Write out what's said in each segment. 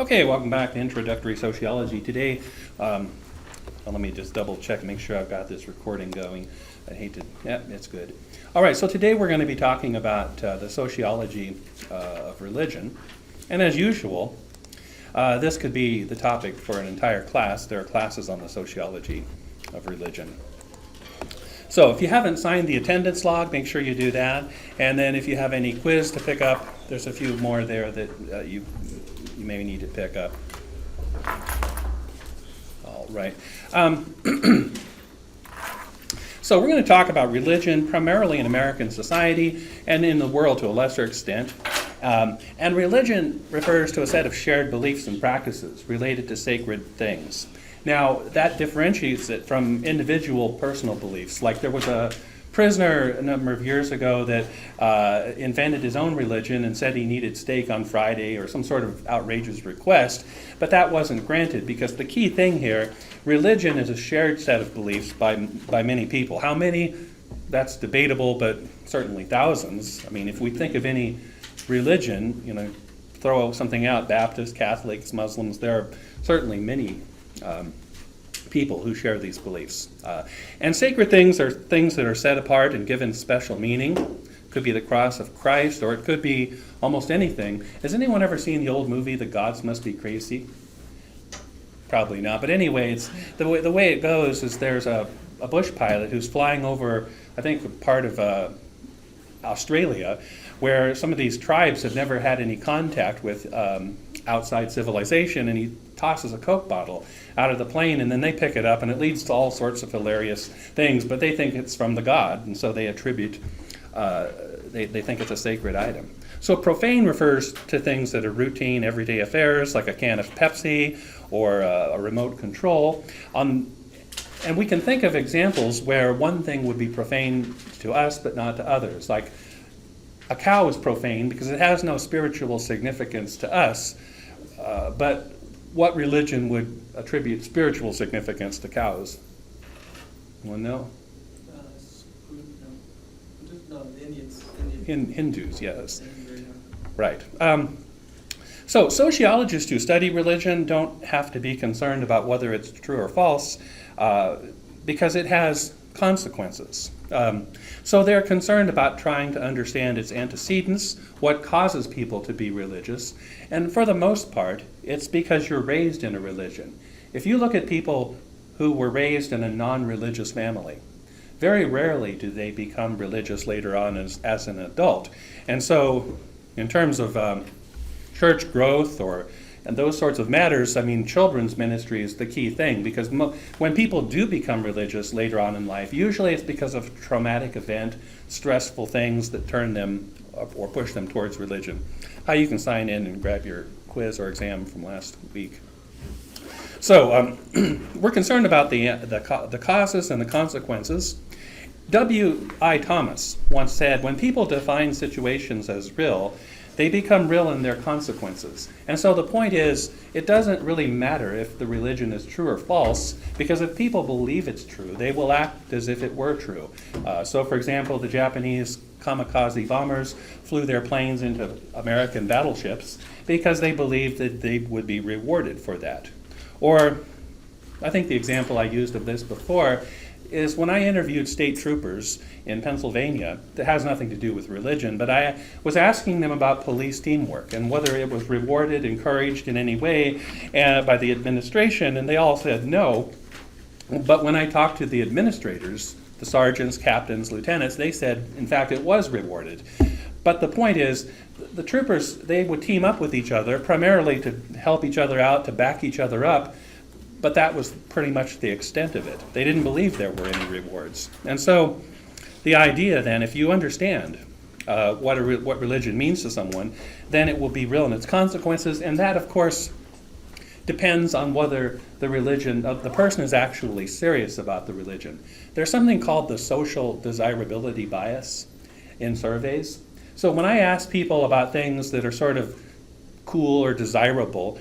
Okay, welcome back to Introductory Sociology. Today, let me just double check, make sure I've got this recording going. I hate to, yeah, it's good. All right, so today we're going to be talking about the sociology of religion. And as usual, this could be the topic for an entire class. There are classes on the sociology of religion. So if you haven't signed the attendance log, make sure you do that. And then if you have any quiz to pick up, there's a few more there that you may need to pick up. All right. So we're going to talk about religion primarily in American society and in the world to a lesser extent. And religion refers to a set of shared beliefs and practices related to sacred things. Now, that differentiates it from individual personal beliefs. Like there was a prisoner a number of years ago that invented his own religion and said he needed steak on Friday or some sort of outrageous request, but that wasn't granted because the key thing here, religion is a shared set of beliefs by many people. How many? That's debatable, but certainly thousands. I mean, if we think of any religion, throw something out, Baptists, Catholics, Muslims, there are certainly many people who share these beliefs. And sacred things are things that are set apart and given special meaning. It could be the cross of Christ, or it could be almost anything. Has anyone ever seen the old movie, The Gods Must Be Crazy? Probably not. But anyway, it's the way it goes is there's a bush pilot who's flying over, I think, a part of Australia, where some of these tribes have never had any contact with outside civilization, and he tosses a Coke bottle out of the plane, and then they pick it up, and it leads to all sorts of hilarious things, but they think it's from the god, and so they attribute, they think it's a sacred item. So profane refers to things that are routine, everyday affairs, like a can of Pepsi or a remote control. And we can think of examples where one thing would be profane to us, but not to others. Like a cow is profane because it has no spiritual significance to us, but what religion would attribute spiritual significance to cows? Anyone know? Hindus, yes. Right. So sociologists who study religion don't have to be concerned about whether it's true or false because it has consequences. So they're concerned about trying to understand its antecedents, what causes people to be religious, and for the most part, it's because you're raised in a religion. If you look at people who were raised in a non-religious family, very rarely do they become religious later on as an adult. And so in terms of church growth and those sorts of matters, I mean, children's ministry is the key thing because when people do become religious later on in life, usually it's because of traumatic event, stressful things that turn them or push them towards religion. You can sign in and grab your quiz or exam from last week. So we're concerned about the causes and the consequences. W.I. Thomas once said, when people define situations as real, they become real in their consequences. And so the point is, it doesn't really matter if the religion is true or false, because if people believe it's true, they will act as if it were true. So for example, the Japanese kamikaze bombers flew their planes into American battleships because they believed that they would be rewarded for that. Or, I think the example I used of this before is when I interviewed state troopers in Pennsylvania, that has nothing to do with religion, but I was asking them about police teamwork and whether it was rewarded, encouraged in any way by the administration, and they all said no. But when I talked to the administrators, the sergeants, captains, lieutenants, they said, in fact, it was rewarded. But the point is, the troopers, they would team up with each other, primarily to help each other out, to back each other up, but that was pretty much the extent of it. They didn't believe there were any rewards. And so the idea then, if you understand what religion means to someone, then it will be real in its consequences, and that, of course, depends on whether the person is actually serious about the religion. There's something called the social desirability bias in surveys. So when I ask people about things that are sort of cool or desirable,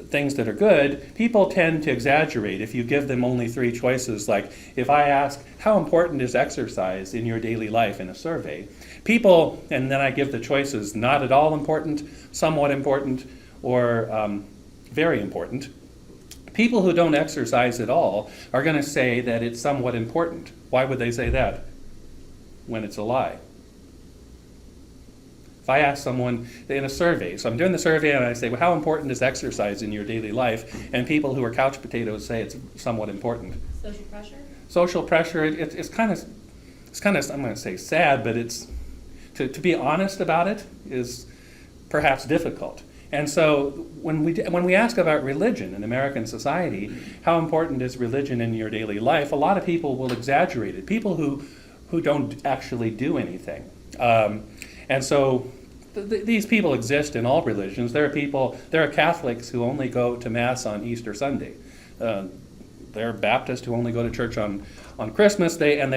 things that are good, people tend to exaggerate if you give them only three choices. Like if I ask, how important is exercise in your daily life in a survey? People, and then I give the choices, not at all important, somewhat important, or very important. People who don't exercise at all are going to say that it's somewhat important. Why would they say that when it's a lie? If I ask someone in a survey, so I'm doing the survey and I say, well, how important is exercise in your daily life? And people who are couch potatoes say it's somewhat important. Social pressure? Social pressure, it's kind of, I'm going to say sad, but it's, to be honest about it is perhaps difficult. And so when we ask about religion in American society, how important is religion in your daily life, a lot of people will exaggerate it. People who don't actually do anything. And so these people exist in all religions. There are Catholics who only go to Mass on Easter Sunday. There are Baptists who only go to church on Christmas Day, and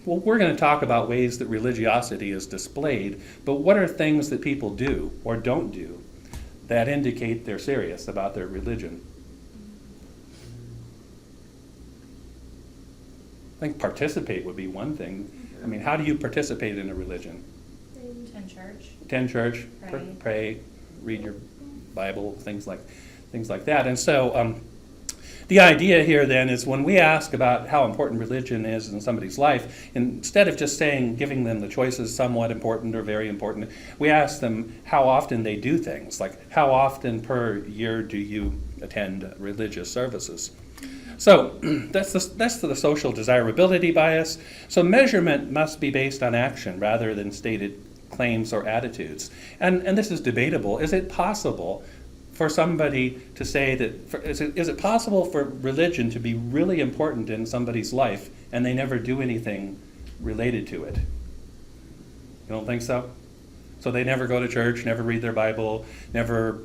well, we're going to talk about ways that religiosity is displayed, but what are things that people do or don't do that indicate they're serious about their religion? I think participate would be one thing. I mean, how do you participate in a religion? Attend church. Attend church, pray, read your Bible, things like that. And so the idea here then is when we ask about how important religion is in somebody's life, instead of just giving them the choices somewhat important or very important, we ask them how often they do things, like how often per year do you attend religious services. So that's the social desirability bias. So measurement must be based on action rather than stated claims or attitudes. And this is debatable. Is it possible for somebody to say that, is it possible for religion to be really important in somebody's life and they never do anything related to it? You don't think so? So they never go to church, never read their Bible, never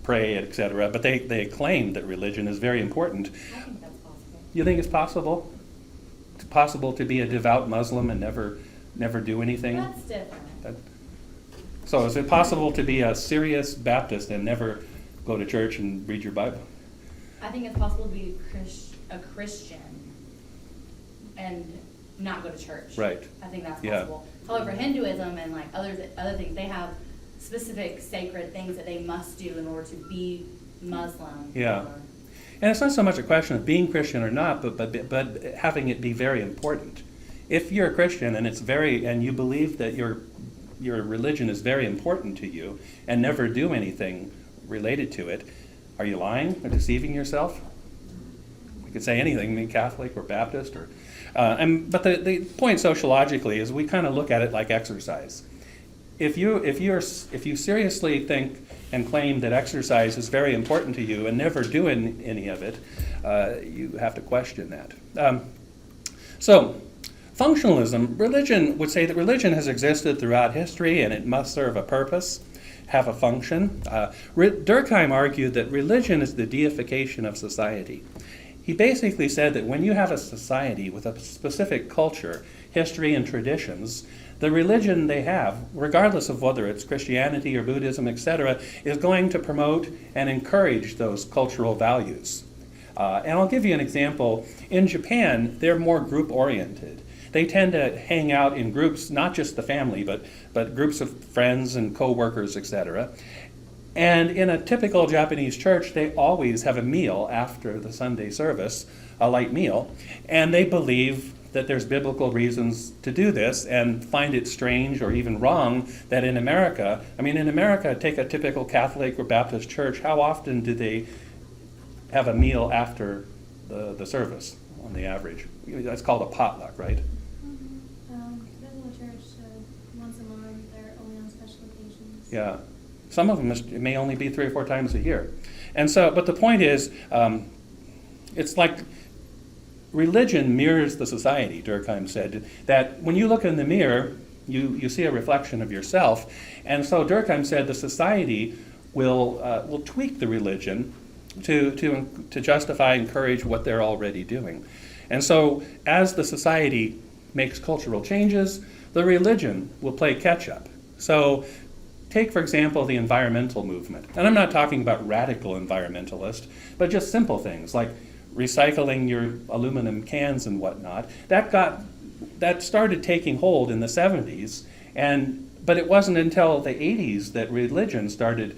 pray, etc. But they claim that religion is very important. I think that's possible. You think it's possible? It's possible to be a devout Muslim and never do anything? That's different. So is it possible to be a serious Baptist and never go to church and read your Bible? I think it's possible to be a Christian and not go to church. Right. I think that's Yeah. possible. However, Hinduism and like other things, they have specific sacred things that they must do in order to be Muslim. Yeah. Or, And it's not so much a question of being Christian or not, but having it be very important. If you're a Christian and you believe that your religion is very important to you and never do anything related to it, are you lying or deceiving yourself? We could say anything, I mean Catholic or Baptist but the point sociologically is we kind of look at it like exercise. If you seriously think and claim that exercise is very important to you and never do any of it, you have to question that. So functionalism, religion would say that religion has existed throughout history and it must serve a purpose, have a function. Durkheim argued that religion is the deification of society. He basically said that when you have a society with a specific culture, history, and traditions, the religion they have, regardless of whether it's Christianity or Buddhism, etc., is going to promote and encourage those cultural values. And I'll give you an example. In Japan, they're more group-oriented. They tend to hang out in groups, not just the family, but groups of friends and co-workers, etc. And in a typical Japanese church, they always have a meal after the Sunday service, a light meal, and they believe that there's biblical reasons to do this and find it strange or even wrong that in America, take a typical Catholic or Baptist church, how often do they have a meal after the service on the average? That's called a potluck, right? Biblical church, once a month, they're only on special occasions. Yeah. Some of them it may only be 3 or 4 times a year. And so, but the point is, it's like religion mirrors the society, Durkheim said, that when you look in the mirror, you see a reflection of yourself. And so Durkheim said the society will tweak the religion to justify and encourage what they're already doing. And so as the society makes cultural changes, the religion will play catch up. So take, for example, the environmental movement. And I'm not talking about radical environmentalists, but just simple things like recycling your aluminum cans and whatnot. That started taking hold in the 70s, and But it wasn't until the 80s that religion started,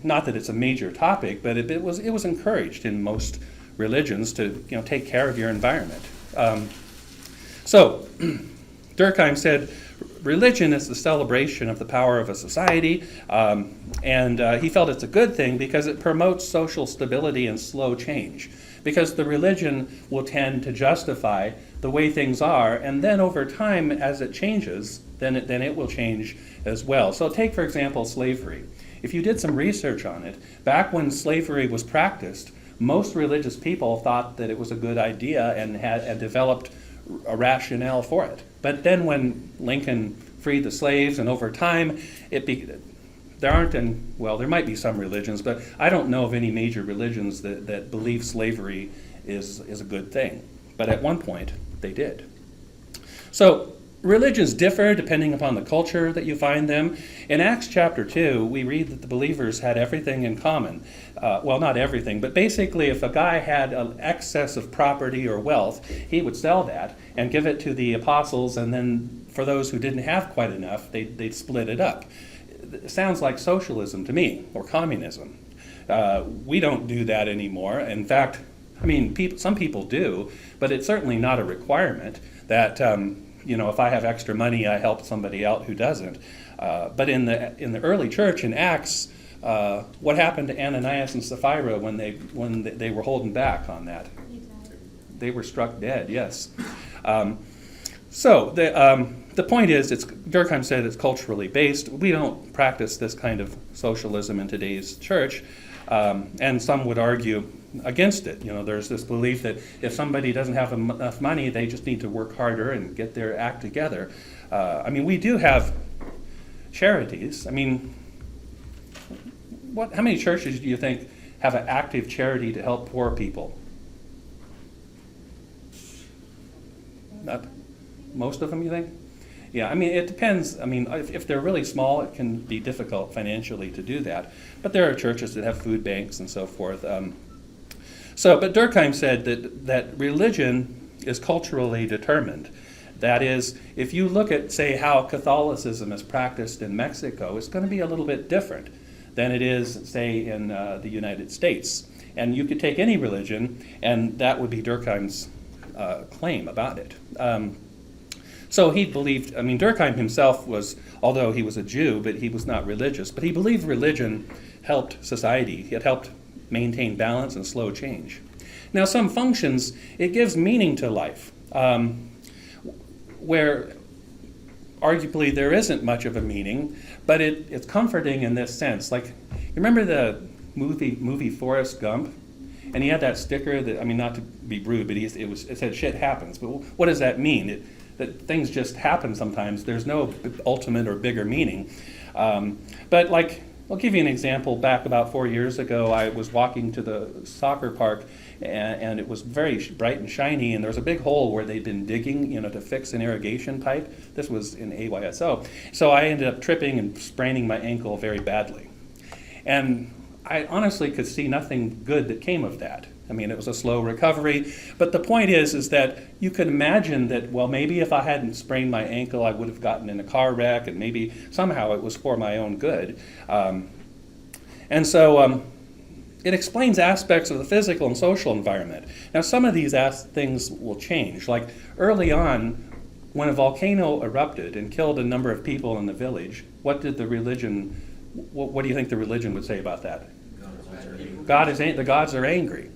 not that it's a major topic, but it was encouraged in most religions to take care of your environment. So Durkheim said, religion is the celebration of the power of a society, and he felt it's a good thing because it promotes social stability and slow change. Because the religion will tend to justify the way things are, and then over time, as it changes, then it will change as well. So take, for example, slavery. If you did some research on it, back when slavery was practiced, most religious people thought that it was a good idea and had developed a rationale for it. But then when Lincoln freed the slaves, and over time, there might be some religions, but I don't know of any major religions that believe slavery is a good thing. But at one point, they did. So religions differ depending upon the culture that you find them. In Acts chapter 2, we read that the believers had everything in common. Well, not everything, but basically if a guy had an excess of property or wealth, he would sell that and give it to the apostles, and then for those who didn't have quite enough, they'd split it up. It sounds like socialism to me, or communism. We don't do that anymore. In fact, some people do, but it's certainly not a requirement that if I have extra money, I help somebody out who doesn't. But in the early church in Acts, what happened to Ananias and Sapphira when they were holding back on that? They were struck dead. Yes. So the point is, Durkheim said it's culturally based. We don't practice this kind of socialism in today's church, and some would argue against it. There's this belief that if somebody doesn't have enough money, they just need to work harder and get their act together. We do have charities. How many churches do you think have an active charity to help poor people? Not most of them, you think? Yeah, it depends. If they're really small, it can be difficult financially to do that. But there are churches that have food banks and so forth. But Durkheim said that religion is culturally determined. That is, if you look at, say, how Catholicism is practiced in Mexico, it's going to be a little bit different than it is, say, in the United States. And you could take any religion, and that would be Durkheim's claim about it. So he believed, Durkheim himself was, although he was a Jew, but he was not religious, but he believed religion helped society. It helped maintain balance and slow change. Now, some functions, it gives meaning to life, where arguably there isn't much of a meaning, but it's comforting in this sense. Like, you remember the movie Forrest Gump? And he had that sticker that, not to be rude, but it said shit happens. But what does that mean? That things just happen sometimes. There's no ultimate or bigger meaning. But I'll give you an example. Back about 4 years ago, I was walking to the soccer park, and it was very bright and shiny, and there was a big hole where they'd been digging, to fix an irrigation pipe. This was in AYSO. So I ended up tripping and spraining my ankle very badly. And I honestly could see nothing good that came of that. It was a slow recovery. But the point is that you could imagine that, well, maybe if I hadn't sprained my ankle, I would have gotten in a car wreck, and maybe somehow it was for my own good. And so it explains aspects of the physical and social environment. Now, some of these things will change. Like early on, when a volcano erupted and killed a number of people in the village, what do you think the religion would say about that? The gods are angry.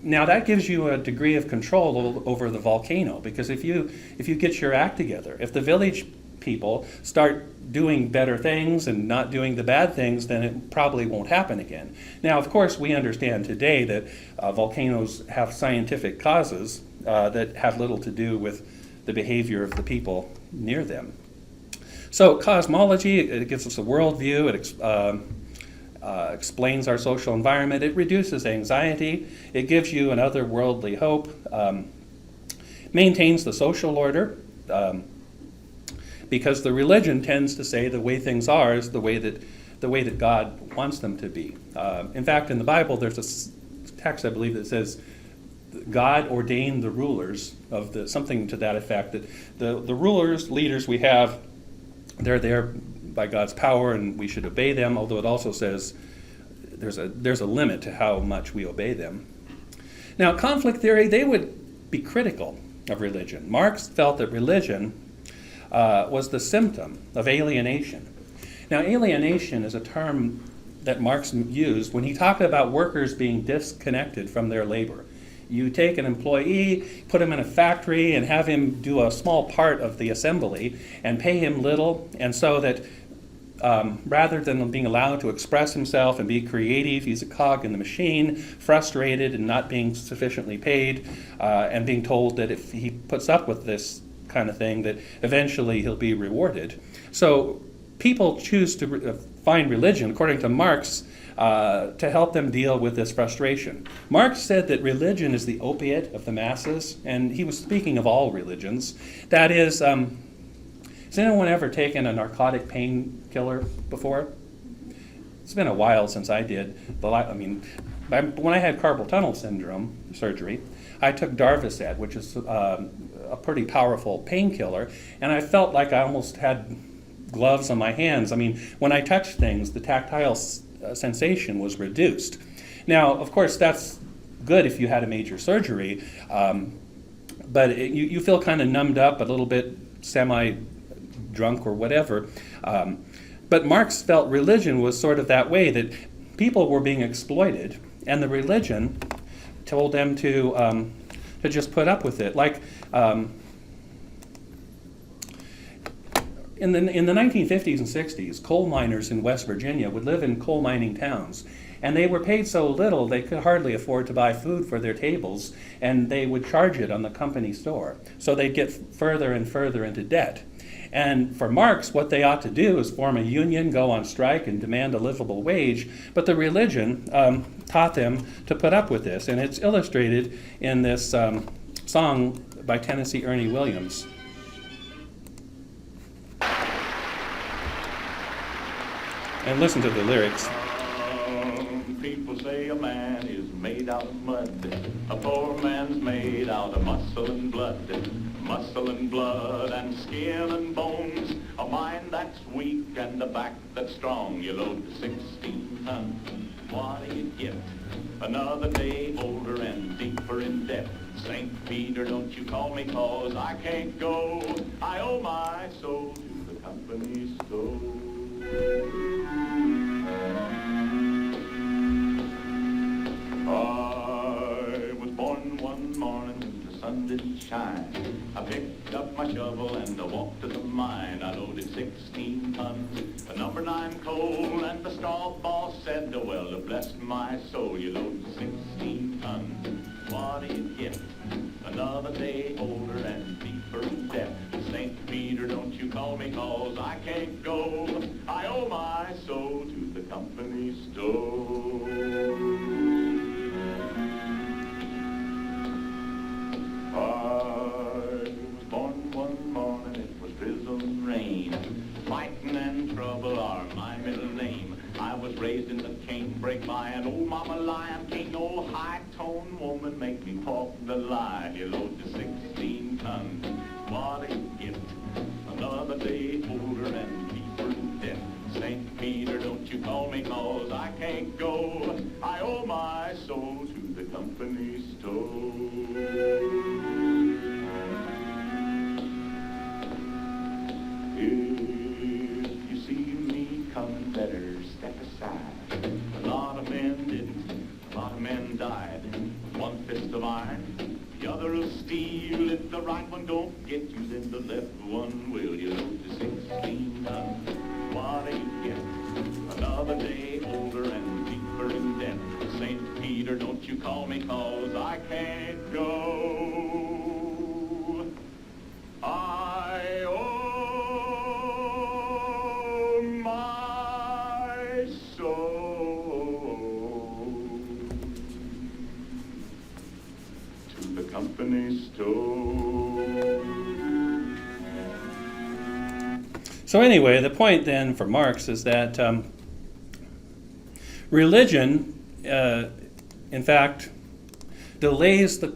Now that gives you a degree of control over the volcano, because if you get your act together, if the village people start doing better things and not doing the bad things, then it probably won't happen again. Now, of course, we understand today that volcanoes have scientific causes that have little to do with the behavior of the people near them. So cosmology, it gives us a worldview. It explains our social environment. It reduces anxiety. It gives you an otherworldly hope. Maintains the social order, because the religion tends to say the way things are is the way that God wants them to be. In fact, in the Bible, there's a text, I believe, that says God ordained the rulers something to that effect, that the rulers, leaders we have they're there by God's power and we should obey them, although it also says there's a limit to how much we obey them. Now, conflict theory, they would be critical of religion. Marx felt that religion was the symptom of alienation. Now, alienation is a term that Marx used when he talked about workers being disconnected from their labor. You take an employee, put him in a factory, and have him do a small part of the assembly and pay him little, and so that rather than being allowed to express himself and be creative, he's a cog in the machine, frustrated and not being sufficiently paid, and being told that if he puts up with this kind of thing, that eventually he'll be rewarded. So people choose to find religion, according to Marx, to help them deal with this frustration. Marx said that religion is the opiate of the masses, and he was speaking of all religions. That is, has anyone ever taken a narcotic painkiller before? It's been a while since I did. When I had carpal tunnel syndrome surgery, I took Darvocet, which is a pretty powerful painkiller, and I felt like I almost had gloves on my hands. I mean, when I touched things, the tactile sensation was reduced. Now, of course, that's good if you had a major surgery, but you feel kind of numbed up, a little bit semi-drunk or whatever. But Marx felt religion was sort of that way, that people were being exploited, and the religion told them to just put up with it. Like, in the 1950s and 60s, coal miners in West Virginia would live in coal mining towns, and they were paid so little they could hardly afford to buy food for their tables, and they would charge it on the company store. So they'd get further and further into debt. And for Marx, what they ought to do is form a union, go on strike, and demand a livable wage. But the religion taught them to put up with this, and it's illustrated in this song by Tennessee Ernie Williams. And listen to the lyrics. People say a man is made out of mud. A poor man's made out of muscle and blood. Muscle and blood and skin and bones. A mind that's weak and a back that's strong. You load 16 tons. What do you get? Another day older and deeper in debt. St. Peter, don't you call me, 'cause I can't go. I owe my soul to the company store. I was born one morning when the sun didn't shine. I picked up my shovel and I walked to the mine. I loaded 16 tons, a number 9 coal, and the straw boss said, "Oh, well, bless my soul, you load 16 tons. What do you get? Another day older and deeper in debt. St. Peter, don't you call me, 'cause I can't go. I owe my soul to the company store." I was born one morning, it was drizzle and rain. Fighting and trouble are my middle name. I was raised in the canebrake by an old mama lion king. Old high-toned woman make me walk the line. You load to 16 tons, what do you get? Another day older and deeper in debt. St. Peter, don't you call me, 'cause I can't go. I owe my soul to the company store. If you see me coming, better step aside. A lot of men didn't, a lot of men died. One fist of iron, the other of steel. If the right one don't get you, then the left one will. You load to 16 tons, what do you get? Another day older and deeper in debt. St. Peter, don't you call me, 'cause I can't go. I owe my soul to the company store. So anyway, the point then for Marx is that religion, in fact, delays the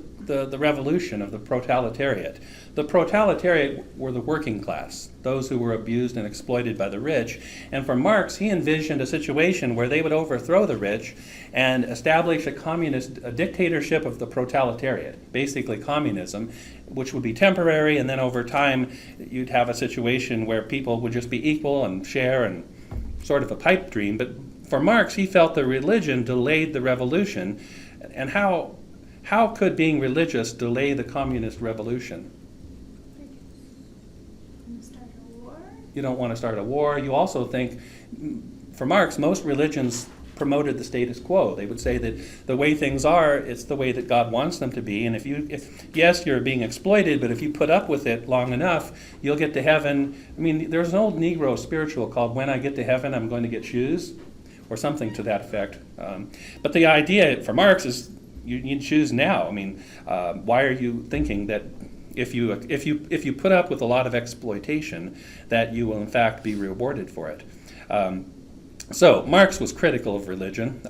revolution of the proletariat. The proletariat were the working class, those who were abused and exploited by the rich. And for Marx, he envisioned a situation where they would overthrow the rich and establish a dictatorship of the proletariat, basically communism, which would be temporary, and then over time you'd have a situation where people would just be equal and share, and sort of a pipe dream. But for Marx, he felt that religion delayed the revolution. And how could being religious delay the communist revolution? Start a war? You don't want to start a war. You also think, for Marx, most religions promoted the status quo. They would say that the way things are, it's the way that God wants them to be. And if yes, you're being exploited, but if you put up with it long enough, you'll get to heaven. I mean, there's an old Negro spiritual called "When I Get to Heaven, I'm Going to Get Shoes," or something to that effect. But the idea for Marx is you need shoes now. I mean, why are you thinking that if you put up with a lot of exploitation, that you will in fact be rewarded for it? So Marx was critical of religion,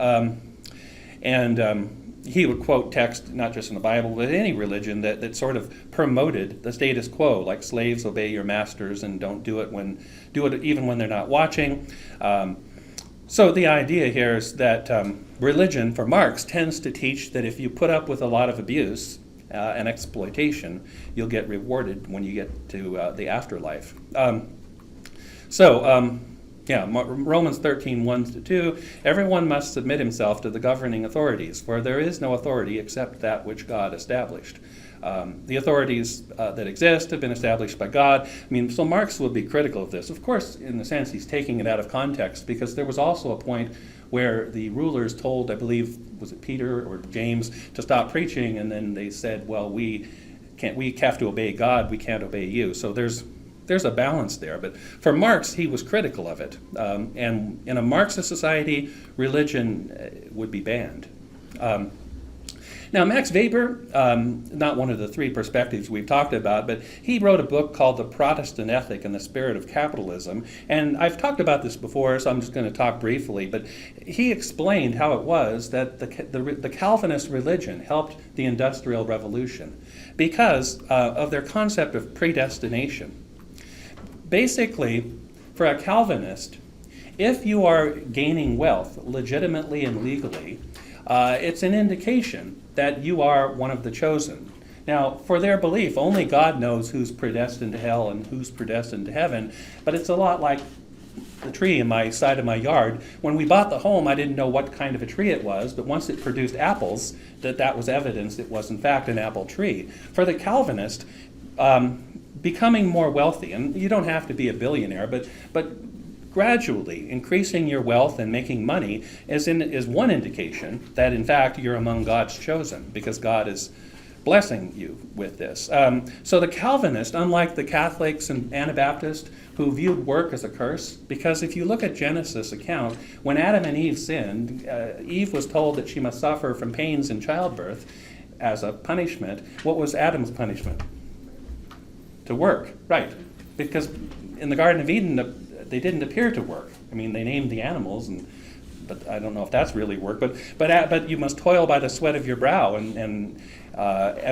and he would quote text, not just in the Bible, but any religion that sort of promoted the status quo, like slaves obey your masters and don't do it even when they're not watching. So the idea here is that religion, for Marx, tends to teach that if you put up with a lot of abuse and exploitation, you'll get rewarded when you get to the afterlife. Romans 13, 1-2, everyone must submit himself to the governing authorities, for there is no authority except that which God established. The authorities that exist have been established by God. I mean, so Marx would be critical of this. Of course, in the sense he's taking it out of context, because there was also a point where the rulers told, I believe, was it Peter or James, to stop preaching, and then they said, well, we have to obey God, we can't obey you. So there's a balance there. But for Marx, he was critical of it. And in a Marxist society, religion would be banned. Now, Max Weber, not one of the three perspectives we've talked about, but he wrote a book called The Protestant Ethic and the Spirit of Capitalism. And I've talked about this before, so I'm just going to talk briefly. But he explained how it was that the Calvinist religion helped the Industrial Revolution because of their concept of predestination. Basically, for a Calvinist, if you are gaining wealth legitimately and legally, it's an indication that you are one of the chosen. Now, for their belief, only God knows who's predestined to hell and who's predestined to heaven, but it's a lot like the tree in my side of my yard. When we bought the home, I didn't know what kind of a tree it was, but once it produced apples, that was evidence it was in fact an apple tree. For the Calvinist, becoming more wealthy, and you don't have to be a billionaire, but gradually increasing your wealth and making money is one indication that in fact you're among God's chosen, because God is blessing you with this. So the Calvinist, unlike the Catholics and Anabaptists who viewed work as a curse, because if you look at Genesis account, when Adam and Eve sinned, Eve was told that she must suffer from pains in childbirth as a punishment. What was Adam's punishment? To work, right? Because in the Garden of Eden, they didn't appear to work. I mean, they named the animals, but I don't know if that's really work. But you must toil by the sweat of your brow, and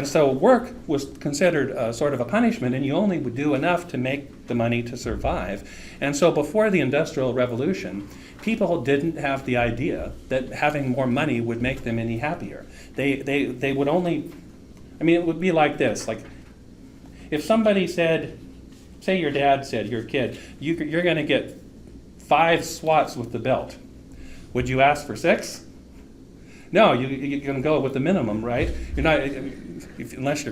so work was considered sort of a punishment, and you only would do enough to make the money to survive. And so before the Industrial Revolution, people didn't have the idea that having more money would make them any happier. They would only, I mean, it would be like this, like if somebody said, say your dad said, your kid, you're going to get 5 swats with the belt. Would you ask for 6? No, you're going to go with the minimum, right? You're not, unless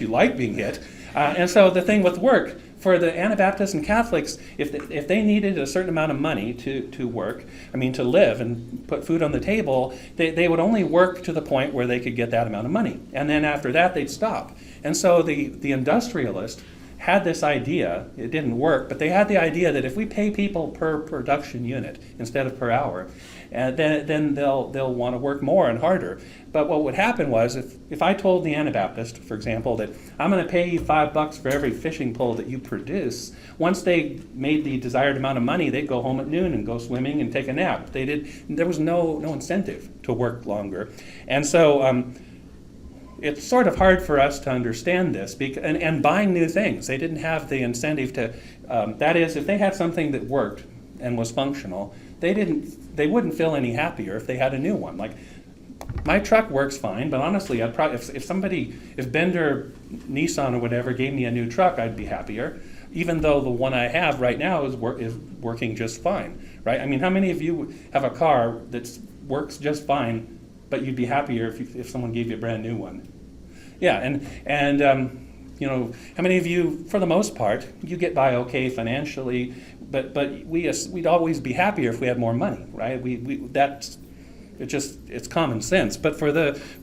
you like being hit. And so the thing with work, for the Anabaptists and Catholics, if they needed a certain amount of money to work, I mean to live and put food on the table, they would only work to the point where they could get that amount of money. And then after that, they'd stop. And so the industrialist had this idea, it didn't work, but they had the idea that if we pay people per production unit instead of per hour, then they'll want to work more and harder. But what would happen was, if I told the Anabaptist, for example, that I'm going to pay you $5 for every fishing pole that you produce, once they made the desired amount of money, they'd go home at noon and go swimming and take a nap. There was no incentive to work longer. And so it's sort of hard for us to understand this, and buying new things. They didn't have the incentive to, that is, if they had something that worked and was functional, they wouldn't feel any happier if they had a new one. Like, my truck works fine, but honestly, if Bender Nissan or whatever gave me a new truck, I'd be happier, even though the one I have right now is working just fine, right? I mean, how many of you have a car that works just fine, but you'd be happier if someone gave you a brand new one? Yeah, and how many of you, for the most part, you get by okay financially, but we'd always be happier if we had more money, right? It's common sense. But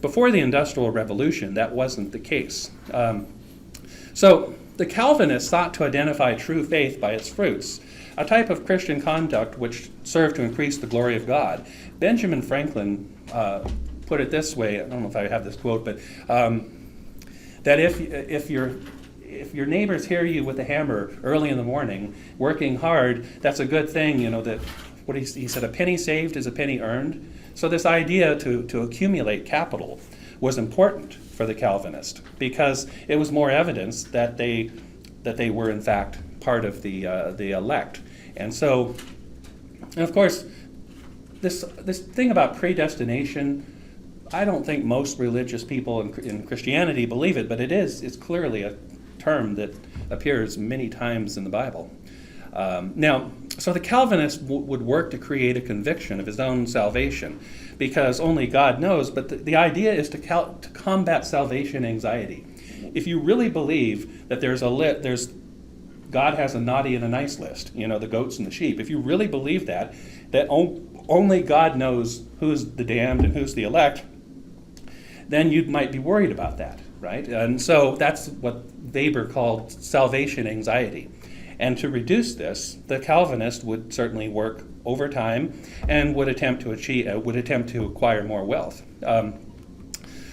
before the Industrial Revolution, that wasn't the case. So the Calvinists sought to identify true faith by its fruits, a type of Christian conduct which served to increase the glory of God. Benjamin Franklin put it this way. I don't know if I have this quote, but that if your neighbors hear you with a hammer early in the morning, working hard, that's a good thing. That what he said, a penny saved is a penny earned. So this idea to accumulate capital was important for the Calvinist because it was more evidence that they were in fact part of the elect. And so, and of course, this thing about predestination, I don't think most religious people in Christianity believe it, but it's clearly a term that appears many times in the Bible. So the Calvinist would work to create a conviction of his own salvation, because only God knows, but the idea is to combat salvation anxiety. If you really believe that God has a naughty and a nice list, the goats and the sheep, if you really believe that only God knows who's the damned and who's the elect, then you might be worried about that, right? And so that's what Weber called salvation anxiety. And to reduce this, the Calvinist would certainly work overtime and would attempt to acquire more wealth.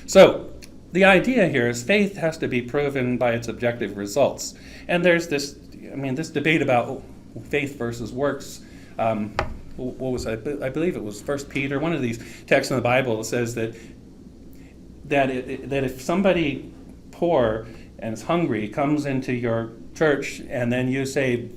So the idea here is faith has to be proven by its objective results. And there's this debate about faith versus works. What was I believe it was 1 Peter, one of these texts in the Bible that says that if somebody poor and is hungry comes into your church and then you say,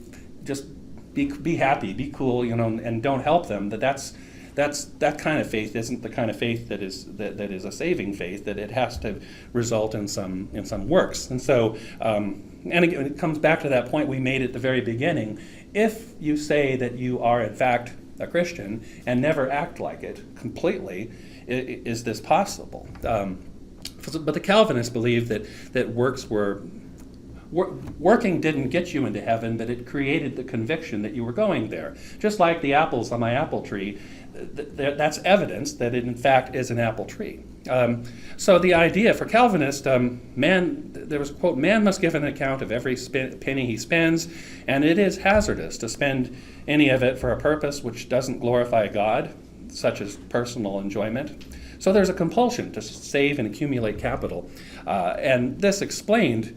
just be happy, be cool, and don't help them, that kind of faith isn't the kind of faith that is a saving faith, that it has to result in some works. And so, and again, it comes back to that point we made at the very beginning. If you say that you are in fact a Christian and never act like it completely, is this possible? But the Calvinists believed that working didn't get you into heaven, but it created the conviction that you were going there. Just like the apples on my apple tree, that's evidence that it in fact is an apple tree. So the idea for Calvinists, there was a quote, man must give an account of every penny he spends, and it is hazardous to spend any of it for a purpose which doesn't glorify God, such as personal enjoyment. So there's a compulsion to save and accumulate capital. And this explained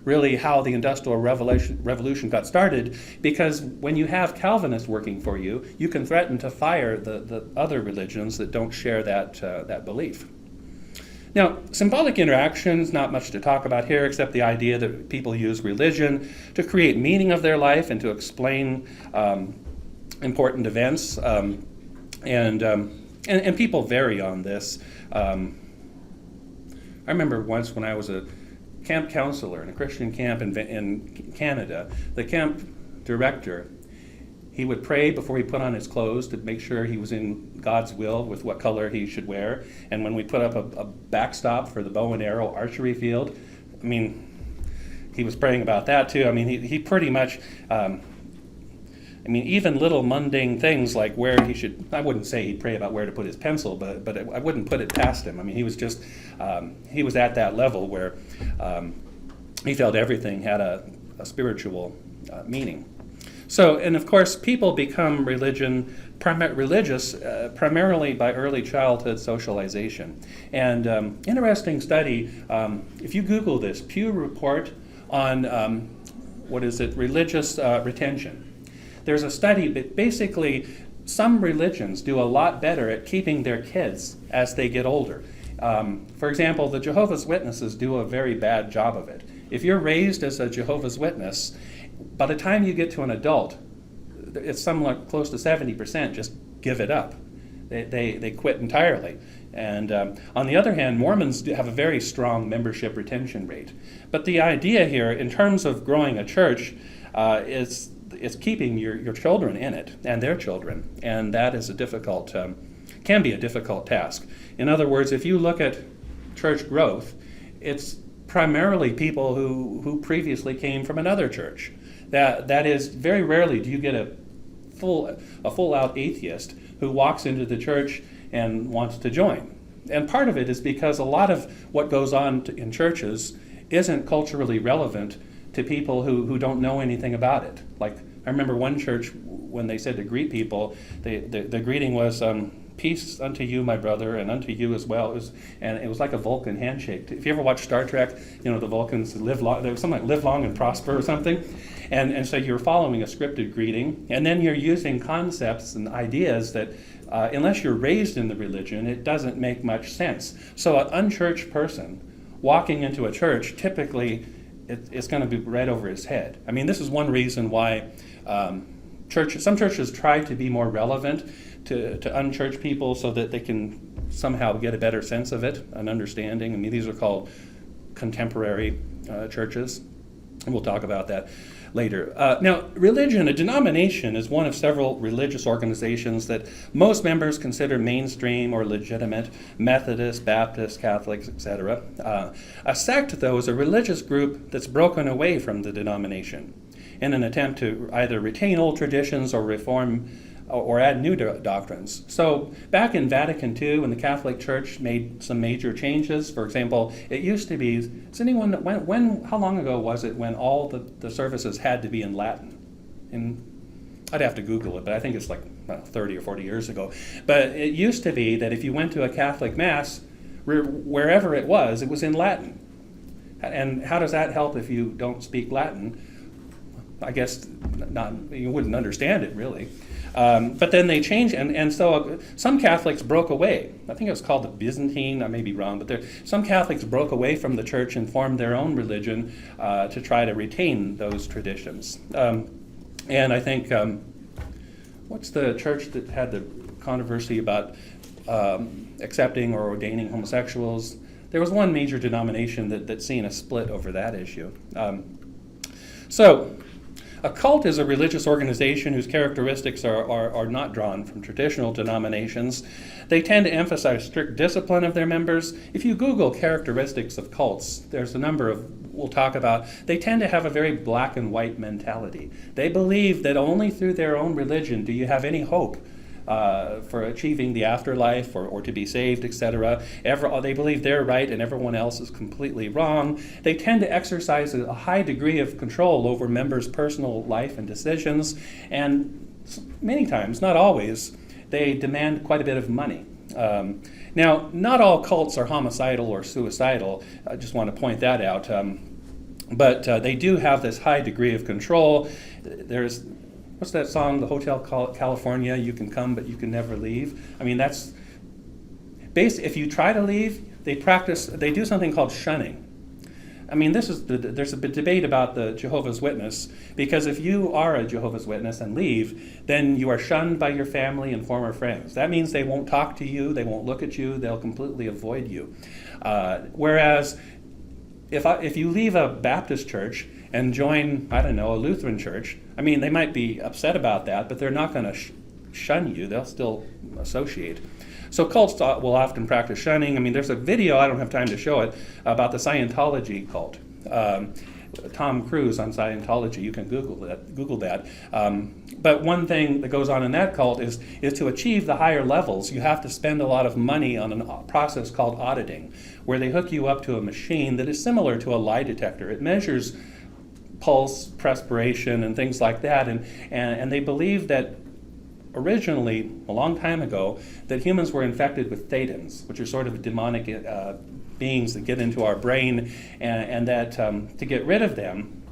really how the Industrial Revolution got started, because when you have Calvinists working for you, you can threaten to fire the other religions that don't share that belief. Now, symbolic interactions, not much to talk about here except the idea that people use religion to create meaning of their life and to explain important events. And people vary on this. I remember once when I was a camp counselor in a Christian camp in Canada, the camp director, he would pray before he put on his clothes to make sure he was in God's will with what color he should wear. And when we put up a backstop for the bow and arrow archery field, he was praying about that too. He pretty much, even little mundane things like where he should, I wouldn't say he'd pray about where to put his pencil, but I wouldn't put it past him. He was just, he was at that level where he felt everything had a spiritual meaning. So, and of course, people become religious primarily by early childhood socialization. And interesting study, if you Google this, Pew report on, religious retention. There's a study that basically some religions do a lot better at keeping their kids as they get older. For example, the Jehovah's Witnesses do a very bad job of it. If you're raised as a Jehovah's Witness, by the time you get to an adult, it's somewhat close to 70% just give it up. They quit entirely. And on the other hand, Mormons do have a very strong membership retention rate. But the idea here, in terms of growing a church, is keeping your children in it and their children. And that is can be a difficult task. In other words, if you look at church growth, it's primarily people who previously came from another church. That is, very rarely do you get a full-out atheist who walks into the church and wants to join. And part of it is because a lot of what goes on in churches isn't culturally relevant to people who don't know anything about it. Like, I remember one church, when they said to greet people, the greeting was, peace unto you, my brother, and unto you as well. It was like a Vulcan handshake. If you ever watch Star Trek, the Vulcans live long. There was something like live long and prosper or something. And so you're following a scripted greeting, and then you're using concepts and ideas that, unless you're raised in the religion, it doesn't make much sense. So an unchurched person walking into a church, typically, it's going to be right over his head. I mean, this is one reason why some churches try to be more relevant to unchurched people so that they can somehow get a better sense of it, an understanding. I mean, these are called contemporary churches, and we'll talk about that later. Now, religion, a denomination, is one of several religious organizations that most members consider mainstream or legitimate: Methodist, Baptist, Catholics, etc. A sect, though, is a religious group that's broken away from the denomination in an attempt to either retain old traditions or reform or add new doctrines. So back in Vatican II, when the Catholic Church made some major changes, for example, it used to be, how long ago was it when all the services had to be in Latin? I'd have to Google it, but I think it's like 30 or 40 years ago. But it used to be that if you went to a Catholic Mass, wherever it was in Latin. And how does that help if you don't speak Latin? I guess you wouldn't understand it, really. But then they changed, and so some Catholics broke away. I think it was called the Byzantine, I may be wrong, but some Catholics broke away from the church and formed their own religion to try to retain those traditions. And I think, what's the church that had the controversy about accepting or ordaining homosexuals? There was one major denomination that's seen a split over that issue. So, a cult is a religious organization whose characteristics are not drawn from traditional denominations. They tend to emphasize strict discipline of their members. If you Google characteristics of cults, there's a number we'll talk about. They tend to have a very black and white mentality. They believe that only through their own religion do you have any hope for achieving the afterlife or to be saved, etc. They believe they're right and everyone else is completely wrong. They tend to exercise a high degree of control over members' personal life and decisions, and many times, not always, they demand quite a bit of money. Now, not all cults are homicidal or suicidal. I just want to point that out. But they do have this high degree of control. What's that song, the Hotel California, you can come but you can never leave? I mean, that's basically, if you try to leave, they do something called shunning. I mean, there's a bit debate about the Jehovah's Witness, because if you are a Jehovah's Witness and leave, then you are shunned by your family and former friends. That means they won't talk to you, they won't look at you, they'll completely avoid you. Whereas if you leave a Baptist church and join, a Lutheran church, I mean, they might be upset about that, but they're not going to shun you. They'll still associate. So cults will often practice shunning. I mean, there's a video, I don't have time to show it, about the Scientology cult. Tom Cruise on Scientology, you can Google that. But one thing that goes on in that cult is to achieve the higher levels, you have to spend a lot of money on a process called auditing, where they hook you up to a machine that is similar to a lie detector. It measures pulse, perspiration, and things like that, and they believe that originally, a long time ago, that humans were infected with thetans, which are sort of demonic beings that get into our brain, and that to get rid of them,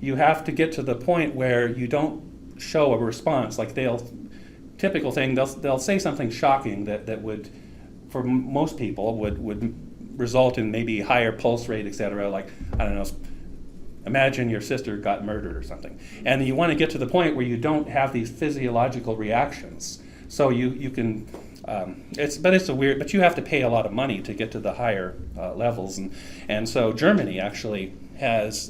you have to get to the point where you don't show a response. Like they'll say something shocking that would for most people would result in maybe higher pulse rate, etc. Like, I don't know, imagine your sister got murdered or something. And you want to get to the point where you don't have these physiological reactions. So you can, but you have to pay a lot of money to get to the higher levels. And so Germany actually has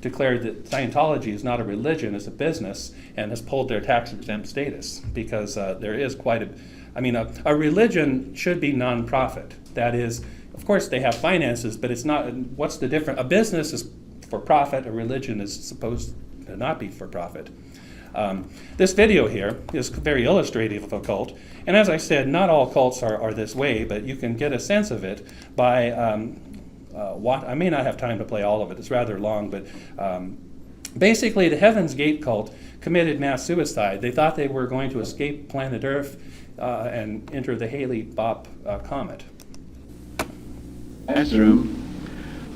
declared that Scientology is not a religion, it's a business, and has pulled their tax-exempt status because there is quite a religion should be non-profit. That is, of course, they have finances, but it's not, what's the difference? A business is for profit, a religion is supposed to not be for profit. This video here is very illustrative of a cult, and as I said, not all cults are this way, but you can get a sense of it by I may not have time to play all of it, it's rather long, but basically the Heaven's Gate cult committed mass suicide. They thought they were going to escape planet Earth and enter the Halley-Bopp comet. Classroom,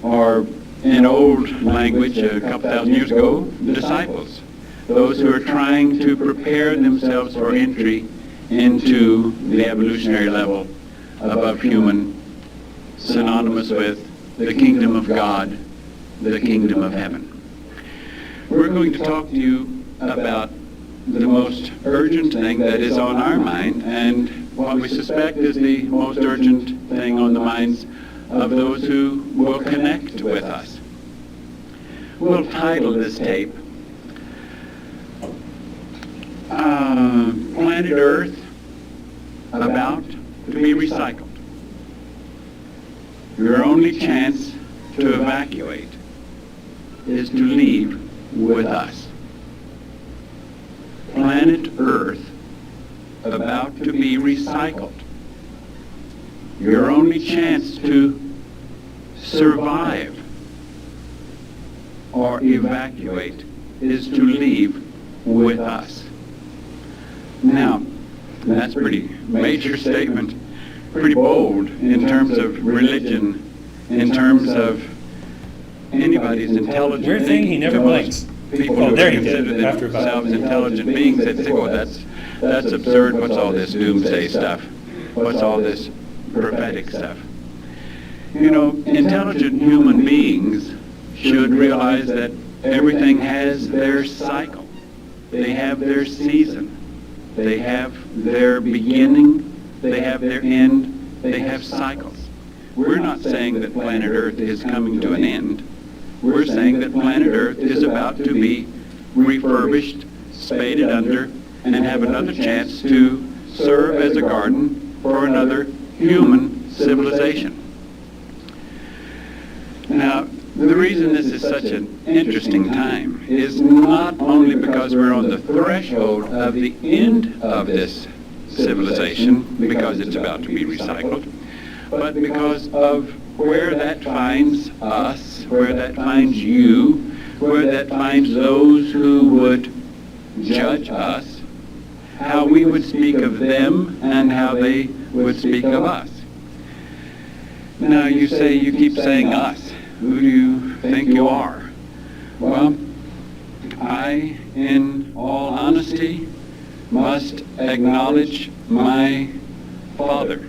or in old language a couple thousand years ago, disciples, those who are trying to prepare themselves for entry into the evolutionary level above human, synonymous with the kingdom of God, the kingdom of heaven. We're going to talk to you about the most urgent thing that is on our mind, and what we suspect is the most urgent thing on the minds of those who will connect with us. We'll title this tape Planet Earth About to be Recycled. Your only chance to evacuate is to leave with us. Planet Earth about to be recycled. Your only chance to survive or evacuate is to leave with us. Now, that's a pretty major statement, pretty bold in terms of religion, in terms of anybody's intelligence. Weird thing, he never blinks. People Oh, who there he consider did, after about- themselves intelligent beings, they'd say, well, that's absurd. What's all this doomsday stuff? What's all this prophetic stuff? You know, intelligent human beings should realize that everything has their cycle. They have their season. They have their beginning. They have their end. They have cycles. We're not saying that planet Earth is coming to an end. We're saying that planet Earth is about to be refurbished, spaded under, and have another chance to serve as a garden for another human civilization. Now, the reason this is such an interesting time is not only because we're on the threshold of the end of this civilization, because it's about to be recycled, but because of where that finds us, where that finds you, where that finds those who would judge us, how we would speak of them and how they would speak of us. Now you keep saying us. Who do you think you are? Well, I, in all honesty, must acknowledge my father.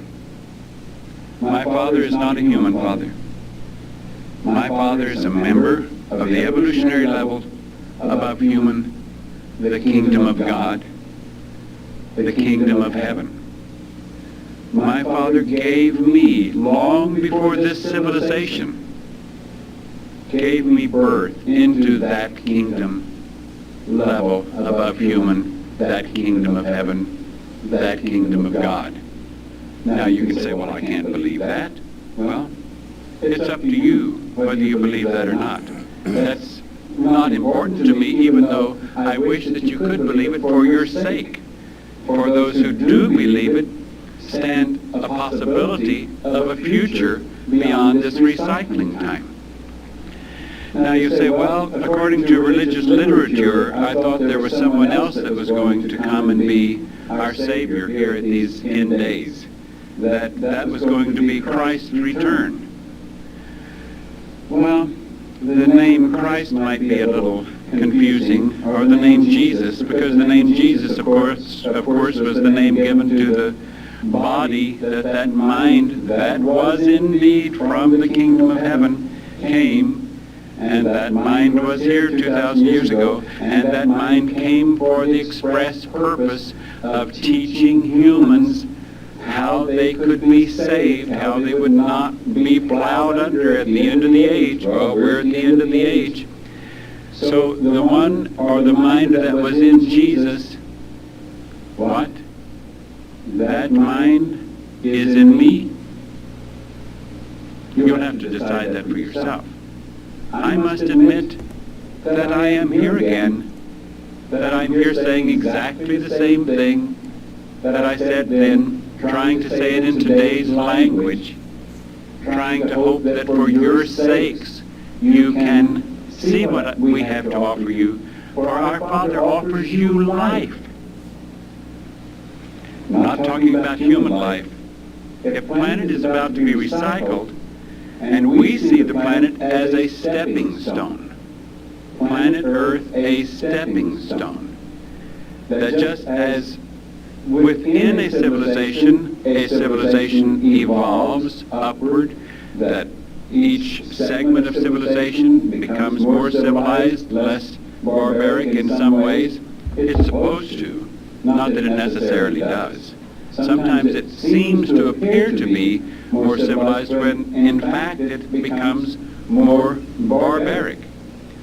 My father is not a human father. My father is a member of the evolutionary level above human, the kingdom of God, the kingdom of heaven. My father gave me, long before this civilization, gave me birth into that kingdom level above human, that kingdom of heaven, that kingdom of God. Now you can say, well, I can't believe that. Well, it's up to you whether you believe that or not. That's not important to me, even though I wish that you could believe it for your sake. For those who do believe it, stand a possibility of a future beyond this recycling time. Now you say, well, according to religious literature, I thought there was someone else that was going to come and be our Savior here at these end days. That was going to be Christ's return. Well, the name Christ might be a little confusing, or the name Jesus, because the name Jesus, of course, was the name given to the body, that mind that was indeed from the kingdom of heaven came, and that mind was here 2,000 years ago, and that mind came for the express purpose of teaching humans how they could be saved, how they would not be plowed under at the end of the age. Well, we're at the end of the age. So the one, or the mind that was in Jesus, what? That mind is in me? You'll have to decide that for yourself. I must admit that I am here again, that I'm here saying exactly the same thing that I said then, trying to say it in today's language, trying to hope that for your sakes you can see what we have to offer you, for our Father offers you life. Not talking about human life. If planet is about to be recycled, and we see the planet as a stepping stone, planet Earth a stepping stone, that just as within a civilization evolves upward, that each segment of civilization becomes more civilized, less barbaric in some ways. It's supposed to, not that it necessarily does. Sometimes it seems to appear to be more civilized when in fact it becomes more barbaric,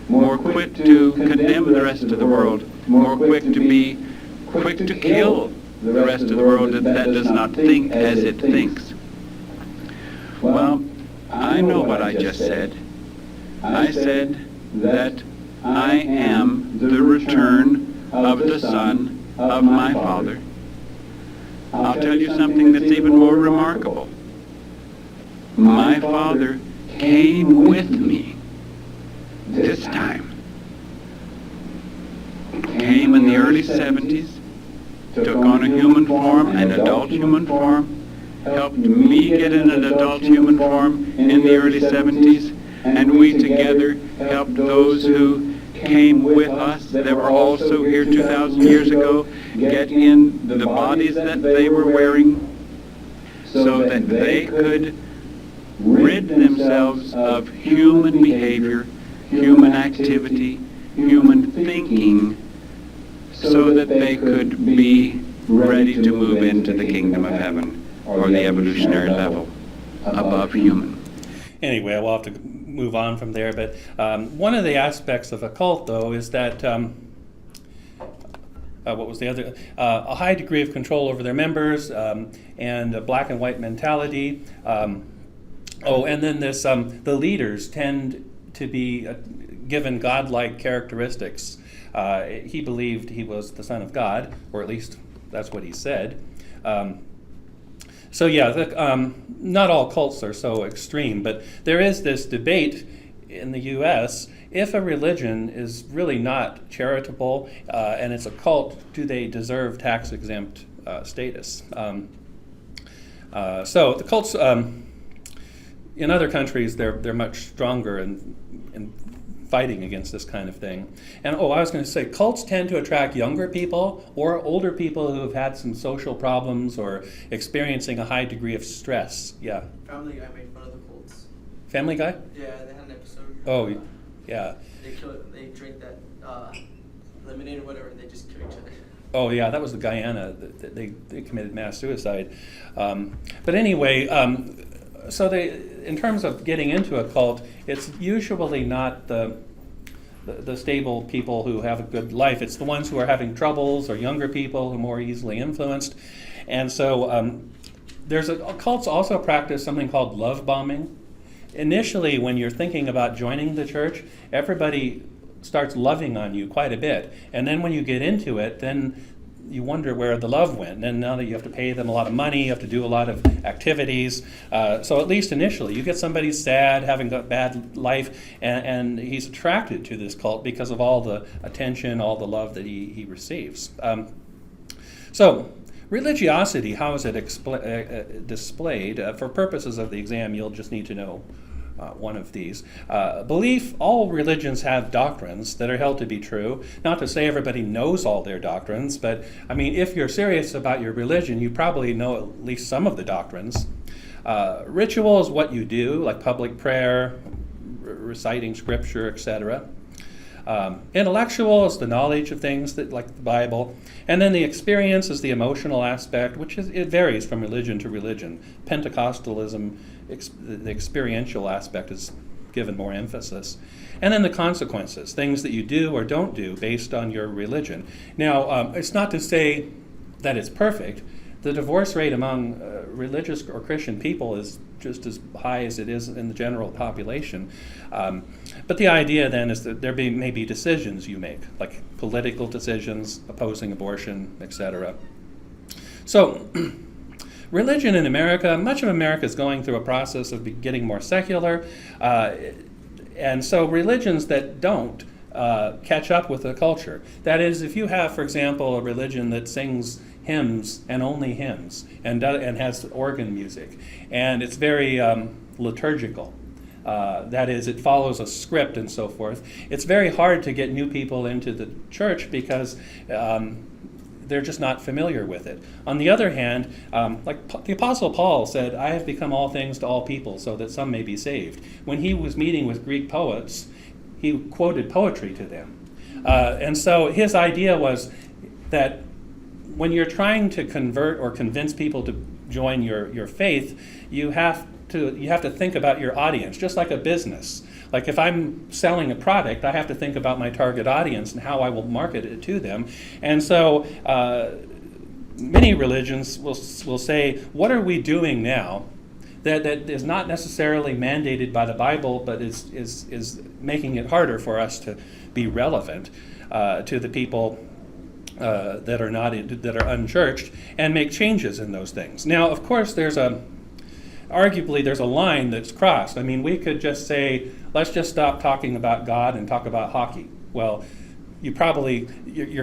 more quick to condemn the rest of the world, more quick to kill the rest of the world that does not think as it thinks. Well, I know what I just said. I said that I am the return of the Son of my Father. I'll tell you something that's even more remarkable. My Father came with me this time. Came in the early 70s, took on a human form, an adult human form, helped me get in an adult human form in the early 70s, and we together helped those who came with us that were also here 2,000 years ago get in the bodies that they were wearing so that they could rid themselves of human behavior, human activity, human thinking, so that they could be ready to move into the kingdom of heaven, or the evolutionary level above human. Anyway, we'll have to move on from there, but one of the aspects of a cult, though, is that what was the other? A high degree of control over their members, and a black and white mentality. And then this: the leaders tend to be given godlike characteristics. He believed he was the Son of God, or at least that's what he said. Not all cults are so extreme, but there is this debate in the U.S. if a religion is really not charitable and it's a cult, do they deserve tax-exempt status? So the cults, in other countries, they're much stronger in fighting against this kind of thing. And I was going to say, cults tend to attract younger people or older people who have had some social problems or experiencing a high degree of stress. Yeah. Family Guy made fun of the cults. Family Guy? Yeah, they had an episode. Oh, yeah. They drink that lemonade or whatever, and they just kill each other. Oh, yeah, that was the Guyana. They committed mass suicide. But anyway, so in terms of getting into a cult, it's usually not the stable people who have a good life. It's the ones who are having troubles, or younger people who are more easily influenced. And so cults also practice something called love bombing. Initially, when you're thinking about joining the church, everybody starts loving on you quite a bit. And then when you get into it, then you wonder where the love went. And now that you have to pay them a lot of money, you have to do a lot of activities. So at least initially, you get somebody sad, having a bad life, and he's attracted to this cult because of all the attention, all the love that he receives. So religiosity, how is it displayed? For purposes of the exam, you'll just need to know one of these. Belief, all religions have doctrines that are held to be true. Not to say everybody knows all their doctrines, but I mean, if you're serious about your religion, you probably know at least some of the doctrines. Ritual is what you do, like public prayer, reciting scripture, etc. Intellectual is the knowledge of things that, like the Bible, and then the experience is the emotional aspect, which it varies from religion to religion. Pentecostalism, the experiential aspect is given more emphasis, and then the consequences, things that you do or don't do based on your religion. Now, it's not to say that it's perfect. The divorce rate among religious or Christian people is just as high as it is in the general population. But the idea then is that there may be decisions you make, like political decisions, opposing abortion, etc. So, religion in America, much of America is going through a process of getting more secular. And so religions that don't catch up with the culture. That is, if you have, for example, a religion that sings hymns and only hymns and has organ music, and it's very liturgical. That is, it follows a script and so forth. It's very hard to get new people into the church because they're just not familiar with it. On the other hand, like the Apostle Paul said, I have become all things to all people so that some may be saved. When he was meeting with Greek poets, he quoted poetry to them. And so his idea was that when you're trying to convert or convince people to join your faith, you have to think about your audience, just like a business. Like if I'm selling a product, I have to think about my target audience and how I will market it to them. And so many religions will say, what are we doing now that is not necessarily mandated by the Bible, but is making it harder for us to be relevant to the people that are unchurched, and make changes in those things. Now, of course, arguably there's a line that's crossed. I mean, we could just say, let's just stop talking about God and talk about hockey. Well, you're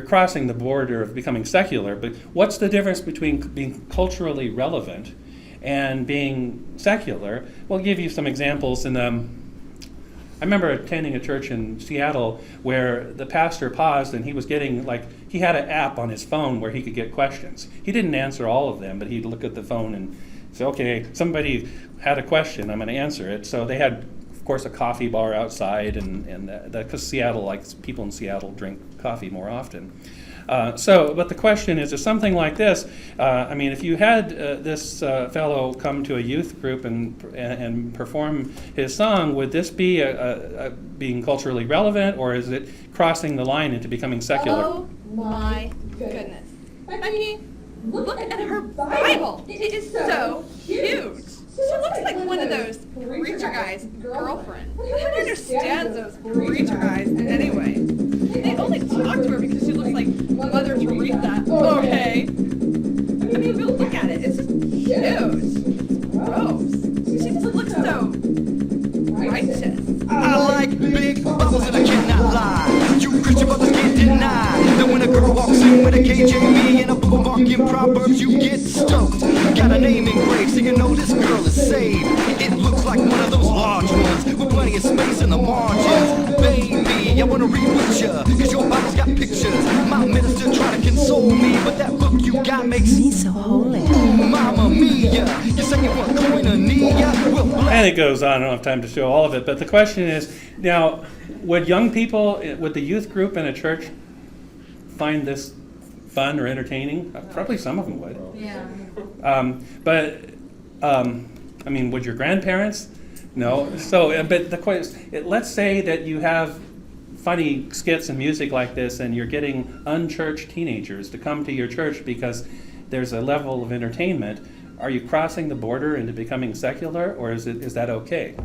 crossing the border of becoming secular, but what's the difference between being culturally relevant and being secular? We'll give you some examples. I remember attending a church in Seattle where the pastor paused and he was getting, he had an app on his phone where he could get questions. He didn't answer all of them, but he'd look at the phone and say, okay, somebody had a question, I'm going to answer it. So they had, of course, a coffee bar outside, because people in Seattle drink coffee more often. But the question is, if something like this, if you had this fellow come to a youth group and perform his song, would this be being culturally relevant, or is it crossing the line into becoming secular? Oh my goodness. Becky, look at her Bible. It is so huge. She looks like one of those preacher guys' girlfriend. Who understands those preacher guys anyway? They only talk to her because she looks like Mother Teresa. Okay. I mean, we'll look at it. It's just huge. Gross. She just looks so righteous. I like big bubbles and I cannot lie. You Christian brothers can't deny that when a girl walks in with a KJV and a bookmark in Proverbs, you get stoked. Got a name engraved so you know this girl is saved. It looks like one of those large ones with plenty of space in the margins. Baby, I wanna read with ya, cause your Bible's got pictures. My minister try to console me, but that book you got makes me so holy. Mamma mia, you're saying what koinonia will bless. And it goes on. I don't have time to show all of it. But the question is, now, would young people, would the youth group in a church find this fun or entertaining? Probably some of them would. Yeah. Would your grandparents? No. So, but the question, let's say that you have funny skits and music like this, and you're getting unchurched teenagers to come to your church because there's a level of entertainment. Are you crossing the border into becoming secular, or is that okay?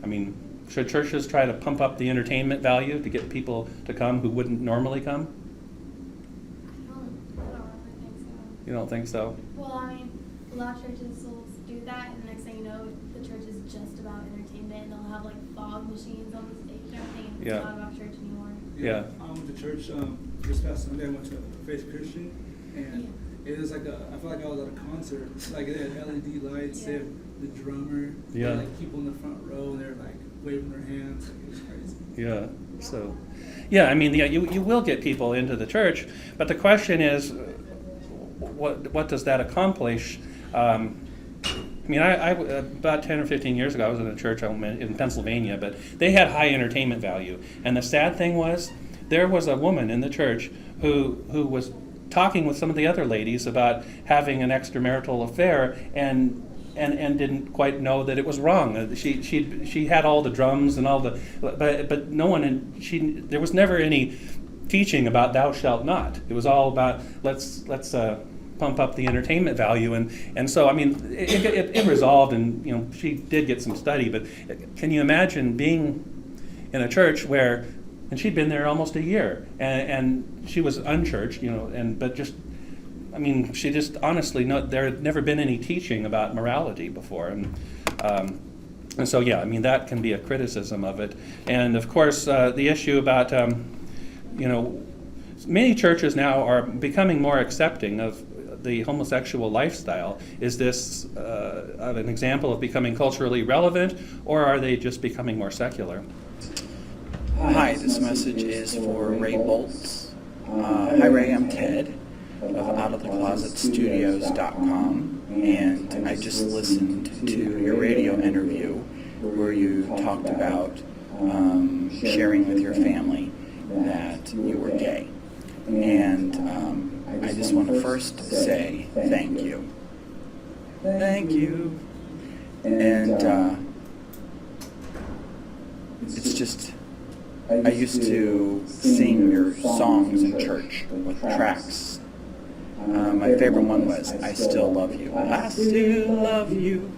I mean, should churches try to pump up the entertainment value to get people to come who wouldn't normally come? I don't really think so. You don't think so? Well, a lot of churches will do that, and the next thing you know, the church is just about entertainment, and they'll have fog machines on the stage and everything. It's Yeah. not about church anymore. Yeah. I went to church this past Sunday. I went to Faith Christian, and It was like I felt like I was at a concert. Like they had LED lights, they had the drummer, they Yeah. had, like people in the front row, and they're like waving their hands. Like, it was crazy. Yeah. So, yeah, I mean, yeah, you will get people into the church, but the question is, what does that accomplish? I mean, I about 10 or 15 years ago, I was in a church in Pennsylvania, but they had high entertainment value. And the sad thing was, there was a woman in the church who was talking with some of the other ladies about having an extramarital affair and didn't quite know that it was wrong. She had all the drums and all the, but no one, there was never any teaching about thou shalt not. It was all about let's pump up the entertainment value, and so I mean it resolved, and you know she did get some study, but can you imagine being in a church where, and she'd been there almost a year, and she was unchurched, you know, but just, I mean, she just honestly, there had never been any teaching about morality before, and so yeah, I mean that can be a criticism of it, and of course the issue about you know, many churches now are becoming more accepting of the homosexual lifestyle. Is this an example of becoming culturally relevant, or are they just becoming more secular? Hi, this message is for Ray Boltz. Hi Ray, I'm Ted of OutOfTheClosetStudios.com, and I just listened to your radio interview where you talked about sharing with your family that you were gay. And I just want to first say thank you. Thank you. And it's just, I used to sing your songs in church with tracks. My favorite one was I Still Love You. I still love you.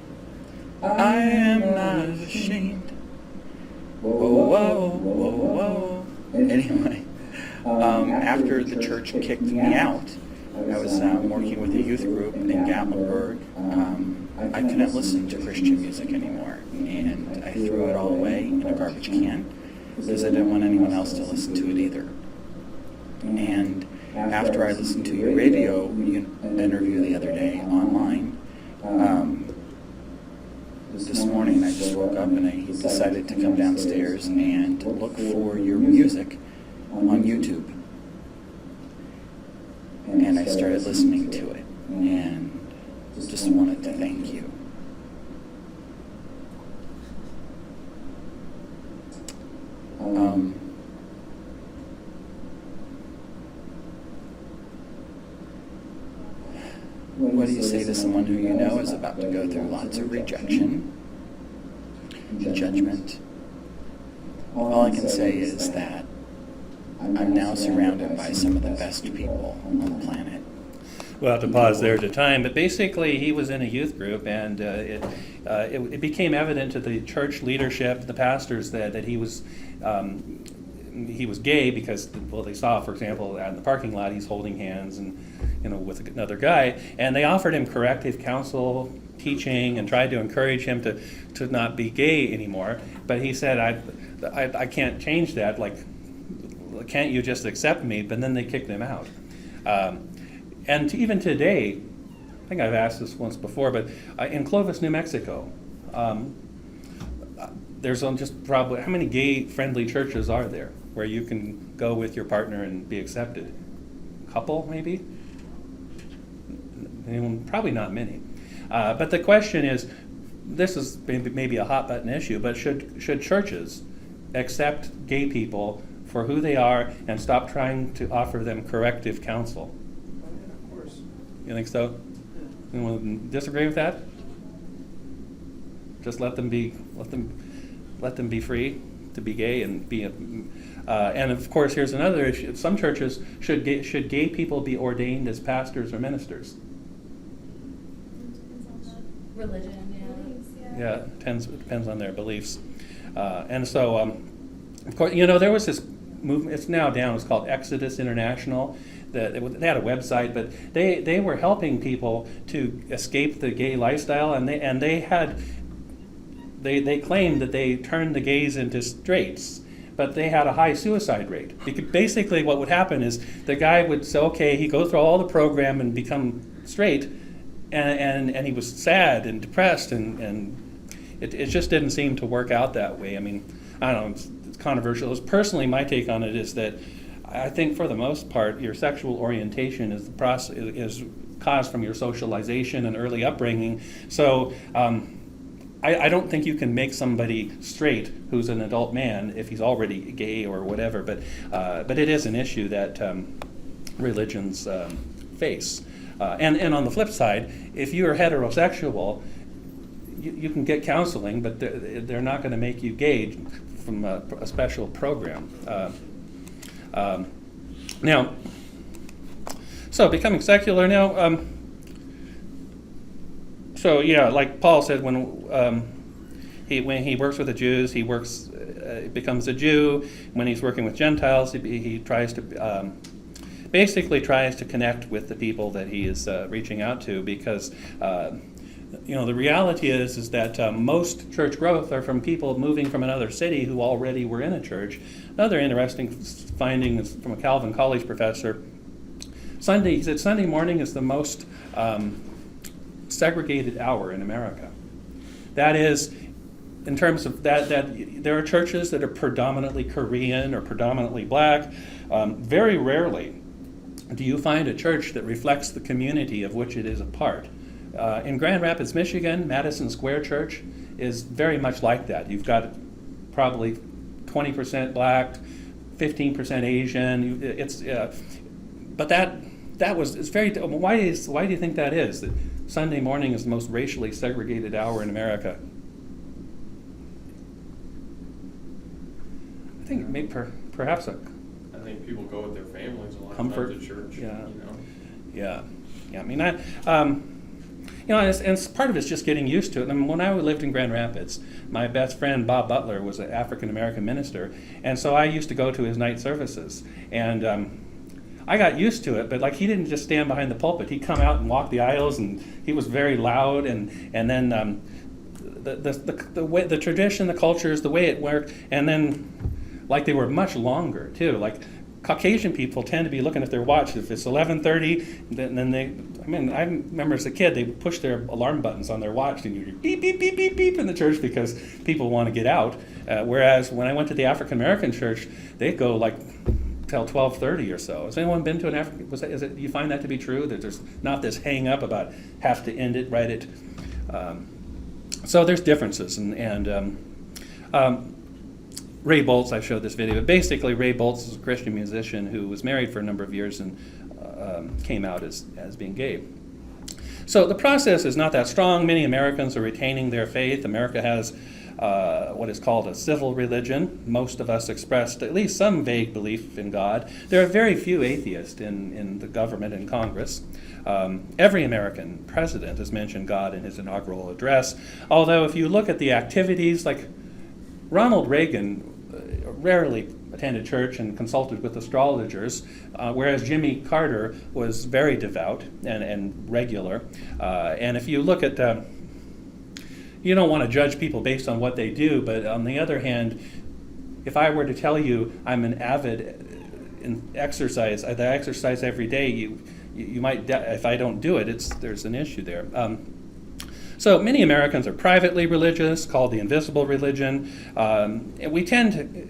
I am not ashamed. Whoa, whoa, whoa, whoa. Anyway, after the church kicked me out, I was working with a youth group in Gatlinburg. I couldn't listen to Christian music anymore, and I threw it all away in a garbage can because I didn't want anyone else to listen to it either. And after I listened to your radio interview the other day online, this morning I just woke up and I decided to come downstairs and look for your music on YouTube. And I started listening to it, and just wanted to thank you. What do you say to someone who you know is about to go through lots of rejection, judgment? All I can say is that I'm now surrounded by some of the best people on the planet. We'll have to pause there to time, but basically he was in a youth group, and it became evident to the church leadership, the pastors, that he was gay because, well, they saw, for example, out in the parking lot he's holding hands and, you know, with another guy, and they offered him corrective counsel, teaching, and tried to encourage him to not be gay anymore. But he said, I can't change that. Like, can't you just accept me? But then they kicked him out. And even today, I think I've asked this once before, but in Clovis, New Mexico, there's just probably, how many gay-friendly churches are there where you can go with your partner and be accepted? A couple, maybe? Probably not many. But the question is, this is maybe a hot-button issue, but should churches accept gay people for who they are and stop trying to offer them corrective counsel? Of course. You think so? Anyone disagree with that? Just let them be free to be gay and be. And of course, here's another issue. Some churches should gay people be ordained as pastors or ministers? Religion, Yeah, it depends on their beliefs. And so, of course, you know, there was this movement. It's now down. It's called Exodus International. They had a website, but they were helping people to escape the gay lifestyle, and they claimed that they turned the gays into straights, but they had a high suicide rate. Basically what would happen is the guy would say, okay, he'd go through all the program and become straight, and he was sad and depressed, and it just didn't seem to work out that way. I mean, I don't know, it's controversial. Personally, my take on it is that I think for the most part, your sexual orientation is caused from your socialization and early upbringing. So I don't think you can make somebody straight who's an adult man if he's already gay or whatever. But it is an issue that religions face. And on the flip side, if you are heterosexual, you can get counseling, but they're not going to make you gay from a special program. Now, so becoming secular now. So yeah, like Paul said, when he works with the Jews, he becomes a Jew. When he's working with Gentiles, he tries to basically tries to connect with the people that he is reaching out to, because the reality is that most church growth are from people moving from another city who already were in a church. Another interesting finding is from a Calvin College professor. He said Sunday morning is the most segregated hour in America. That is, in terms of that there are churches that are predominantly Korean or predominantly black. Very rarely do you find a church that reflects the community of which it is a part. In Grand Rapids, Michigan, Madison Square Church is very much like that. You've got probably 20% black, 15% Asian. But it's very. Why do you think that is? That Sunday morning is the most racially segregated hour in America. I think maybe perhaps a. I think people go with their families a lot Comfort. of times to church. Yeah. You know. Yeah. I mean, and part of it's just getting used to it. I mean, when I lived in Grand Rapids, my best friend Bob Butler was an African American minister, and so I used to go to his night services, and I got used to it. But like, he didn't just stand behind the pulpit; he'd come out and walk the aisles, and he was very loud, and then the way, the tradition, the cultures, the way it worked, and then like they were much longer too. Like Caucasian people tend to be looking at their watch. If it's 11:30, then they. I mean, I remember as a kid, they would push their alarm buttons on their watch, and you'd beep, beep, beep, beep, beep in the church because people want to get out. Whereas when I went to the African American church, they'd go like till 12:30 or so. Has anyone been to an African? Do you find that to be true? That there's not this hang up about have to end it right at. So there's differences, and Ray Boltz, I showed this video, but basically Ray Boltz is a Christian musician who was married for a number of years and came out as being gay. So the process is not that strong. Many Americans are retaining their faith. America has what is called a civil religion. Most of us expressed at least some vague belief in God. There are very few atheists in the government and Congress. Every American president has mentioned God in his inaugural address, although if you look at the activities, like Ronald Reagan rarely attended church and consulted with astrologers, whereas Jimmy Carter was very devout and regular. And if you look at, you don't want to judge people based on what they do, but on the other hand, if I were to tell you I'm an avid in exercise, I exercise every day, you might, if I don't do it, there's an issue there. So many Americans are privately religious, called the invisible religion. And we tend to,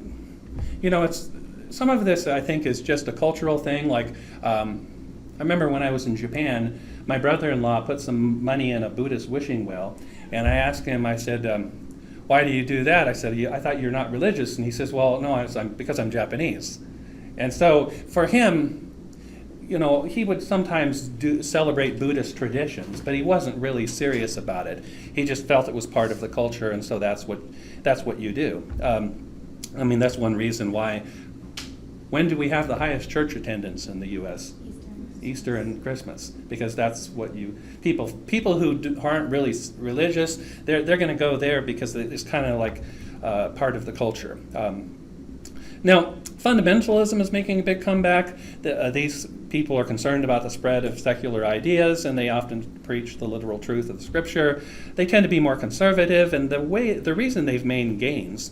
some of this I think is just a cultural thing. Like, I remember when I was in Japan, my brother-in-law put some money in a Buddhist wishing well, and I asked him, I said, why do you do that? I said, I thought you're not religious. And he says, well, no, because I'm Japanese. And so for him, he would sometimes celebrate Buddhist traditions, but he wasn't really serious about it. He just felt it was part of the culture, and so that's what you do. I mean, that's one reason why. When do we have the highest church attendance in the U.S.? Easter and Christmas, because that's what people who aren't really religious, they're going to go there because it's kind of like part of the culture. Now, fundamentalism is making a big comeback. These people are concerned about the spread of secular ideas, and they often preach the literal truth of the Scripture. They tend to be more conservative, and the reason they've made gains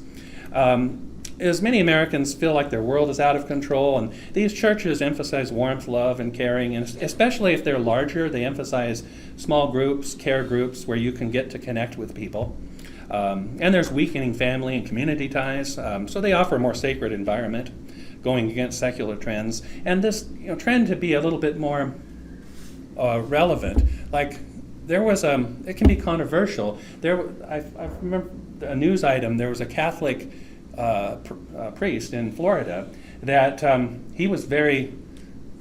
is many Americans feel like their world is out of control, and these churches emphasize warmth, love, and caring, and especially if they're larger, they emphasize small groups, care groups, where you can get to connect with people. And there's weakening family and community ties, so they offer a more sacred environment, going against secular trends. And this trend to be a little bit more relevant, like there was it can be controversial. I remember a news item. There was a Catholic priest in Florida that he was very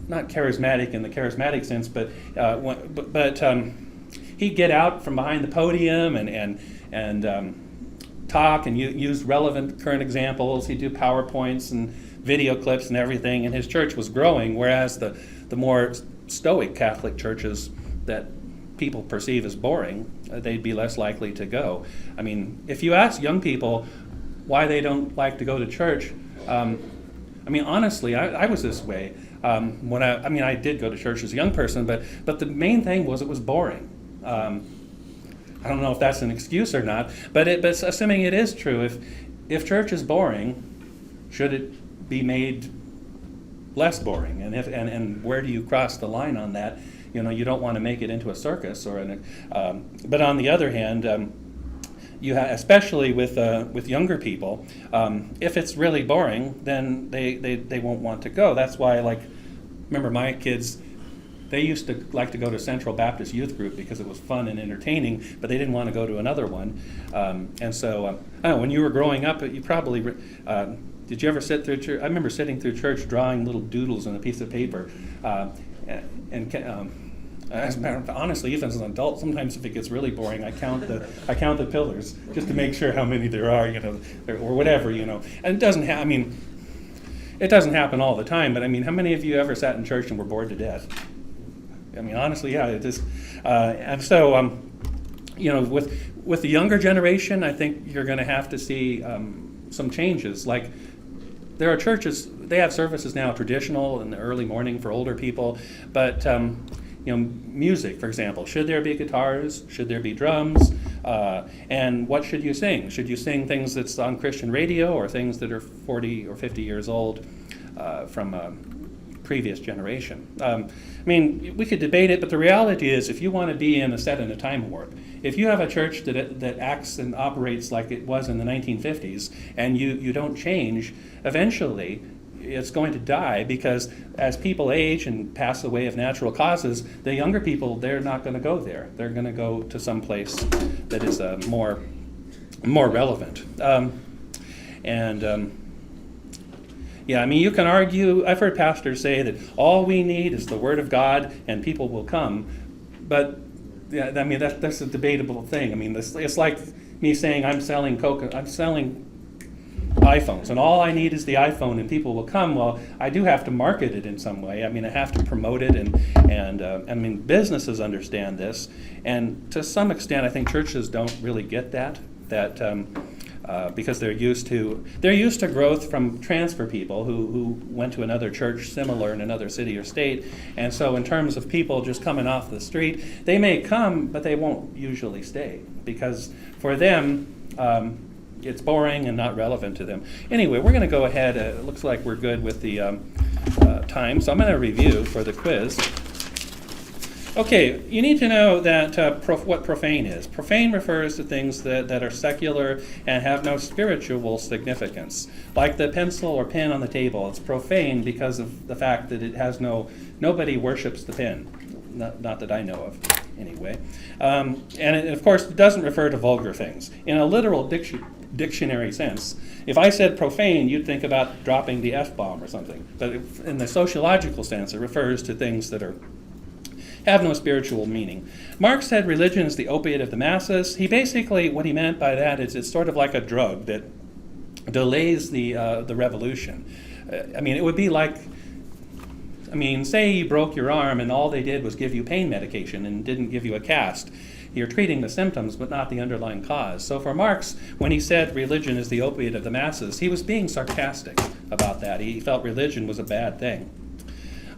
not charismatic in the charismatic sense, but he'd get out from behind the podium and talk and use relevant current examples. He'd do PowerPoints and video clips and everything, and his church was growing, whereas the more stoic Catholic churches that people perceive as boring, they'd be less likely to go. I mean, if you ask young people why they don't like to go to church, honestly, I was this way. I did go to church as a young person, but the main thing was it was boring. I don't know if that's an excuse or not, but assuming it is true, if church is boring, should it be made less boring? And where do you cross the line on that? You don't want to make it into a circus but on the other hand, especially with younger people, if it's really boring, then they won't want to go. That's why, remember my kids, they used to like to go to Central Baptist Youth Group because it was fun and entertaining, but they didn't want to go to another one. And so, I don't know, when you were growing up, you probably, did you ever sit through church? I remember sitting through church drawing little doodles on a piece of paper. As a matter of fact, honestly, even as an adult, sometimes if it gets really boring, I count the pillars just to make sure how many there are, or whatever, And it doesn't it doesn't happen all the time, but how many of you ever sat in church and were bored to death? Honestly, yeah, it is. And so, with the younger generation, I think you're going to have to see some changes. Like, there are churches, they have services now traditional in the early morning for older people, but music, for example, should there be guitars? Should there be drums? And what should you sing? Should you sing things that's on Christian radio or things that are 40 or 50 years old from a previous generation? We could debate it, but the reality is, if you want to be in a time warp, if you have a church that acts and operates like it was in the 1950s, and you don't change, eventually it's going to die, because as people age and pass away of natural causes, the younger people, they're not going to go there. They're going to go to some place that is more relevant. You can argue, I've heard pastors say that all we need is the Word of God and people will come, but that's a debatable thing. It's like me saying I'm selling iPhones, and all I need is the iPhone and people will come. Well, I do have to market it in some way. I have to promote it, and businesses understand this, and to some extent I think churches don't really get that because they're used to growth from transfer people who went to another church similar in another city or state. And so in terms of people just coming off the street, they may come, but they won't usually stay, because for them it's boring and not relevant to them. Anyway, we're going to go ahead. It looks like we're good with the time, so I'm going to review for the quiz. Okay, you need to know that what profane is. Profane refers to things that are secular and have no spiritual significance. Like the pencil or pen on the table, it's profane because of the fact that it has nobody worships the pen. Not that I know of, anyway. And it, of course, it doesn't refer to vulgar things. In a literal dictionary sense, if I said profane, you'd think about dropping the F-bomb or something. But in the sociological sense, it refers to things that have no spiritual meaning. Marx said religion is the opiate of the masses. He basically, what he meant by that is it's sort of like a drug that delays the revolution. It would be like, say you broke your arm and all they did was give you pain medication and didn't give you a cast. You're treating the symptoms but not the underlying cause. So for Marx, when he said religion is the opiate of the masses, he was being sarcastic about that. He felt religion was a bad thing.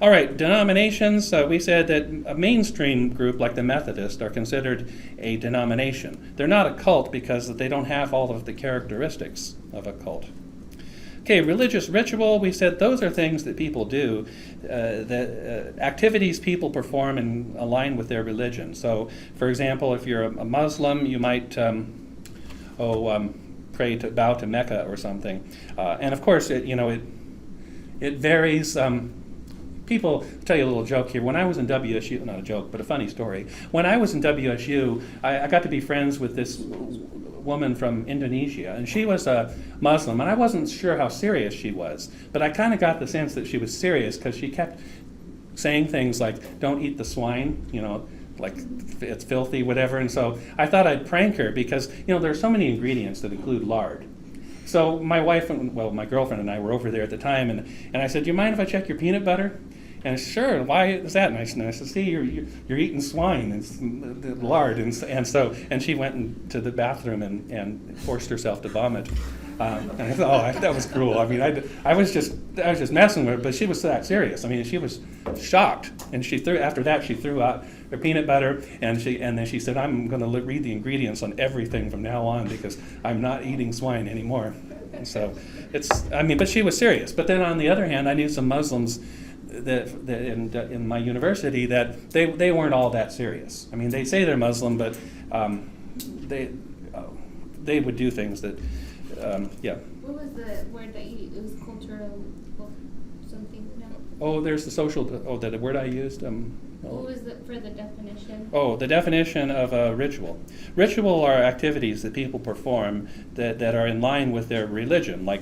All right, denominations. We said that a mainstream group like the Methodists are considered a denomination. They're not a cult because they don't have all of the characteristics of a cult. Okay, religious ritual, we said those are things that people do, activities people perform and align with their religion. So, for example, if you're a Muslim, you might pray to bow to Mecca or something. And of course, it varies. People tell you a little joke here. When I was in WSU, not a joke, but a funny story. When I was in WSU, I got to be friends with this woman from Indonesia, and she was a Muslim, and I wasn't sure how serious she was, but I kind of got the sense that she was serious because she kept saying things like, "Don't eat the swine," like it's filthy, whatever. And so I thought I'd prank her because there are so many ingredients that include lard. So my wife my girlfriend and I were over there at the time, and I said, "Do you mind if I check your peanut butter?" And sure, why is that? And I said, "See, you're eating swine and the lard," and she went into the bathroom and forced herself to vomit. And I thought, that was cruel. I mean, I was just messing with her, but she was that serious. I mean, she was shocked, and after that she threw out her peanut butter, and then she said, "I'm going to read the ingredients on everything from now on because I'm not eating swine anymore." And so but she was serious. But then on the other hand, I knew some Muslims that in my university that they weren't all that serious. I mean, they say they're Muslim, but they would do things that, What was the word that you, it was cultural something, no? Oh, there's the social, the word I used. What was for the definition? Oh, the definition of a ritual. Ritual are activities that people perform that are in line with their religion, like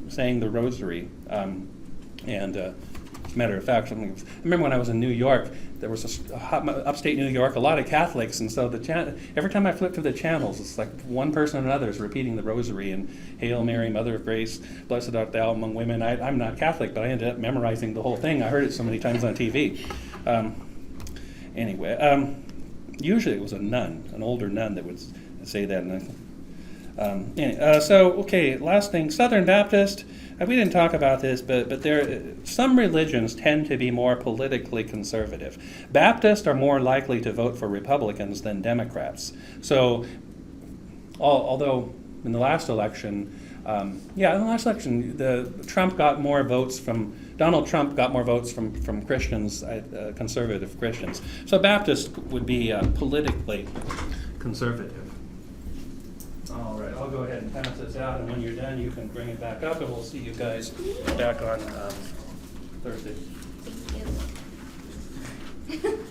saying the rosary. As a matter of fact, I remember when I was in New York, there was upstate New York, a lot of Catholics, and so every time I flipped through the channels, it's like one person or another is repeating the rosary and Hail Mary, Mother of Grace, blessed art thou among women. I'm not Catholic, but I ended up memorizing the whole thing. I heard it so many times on TV. Usually it was a nun, an older nun that would say that. Last thing, Southern Baptist. We didn't talk about this, but some religions tend to be more politically conservative. Baptists are more likely to vote for Republicans than Democrats. So, although in the last election, Donald Trump got more votes from Christians, conservative Christians. So Baptists would be politically conservative. All right, I'll go ahead and pass this out, and when you're done, you can bring it back up, and we'll see you guys back on Thursday. Thank you.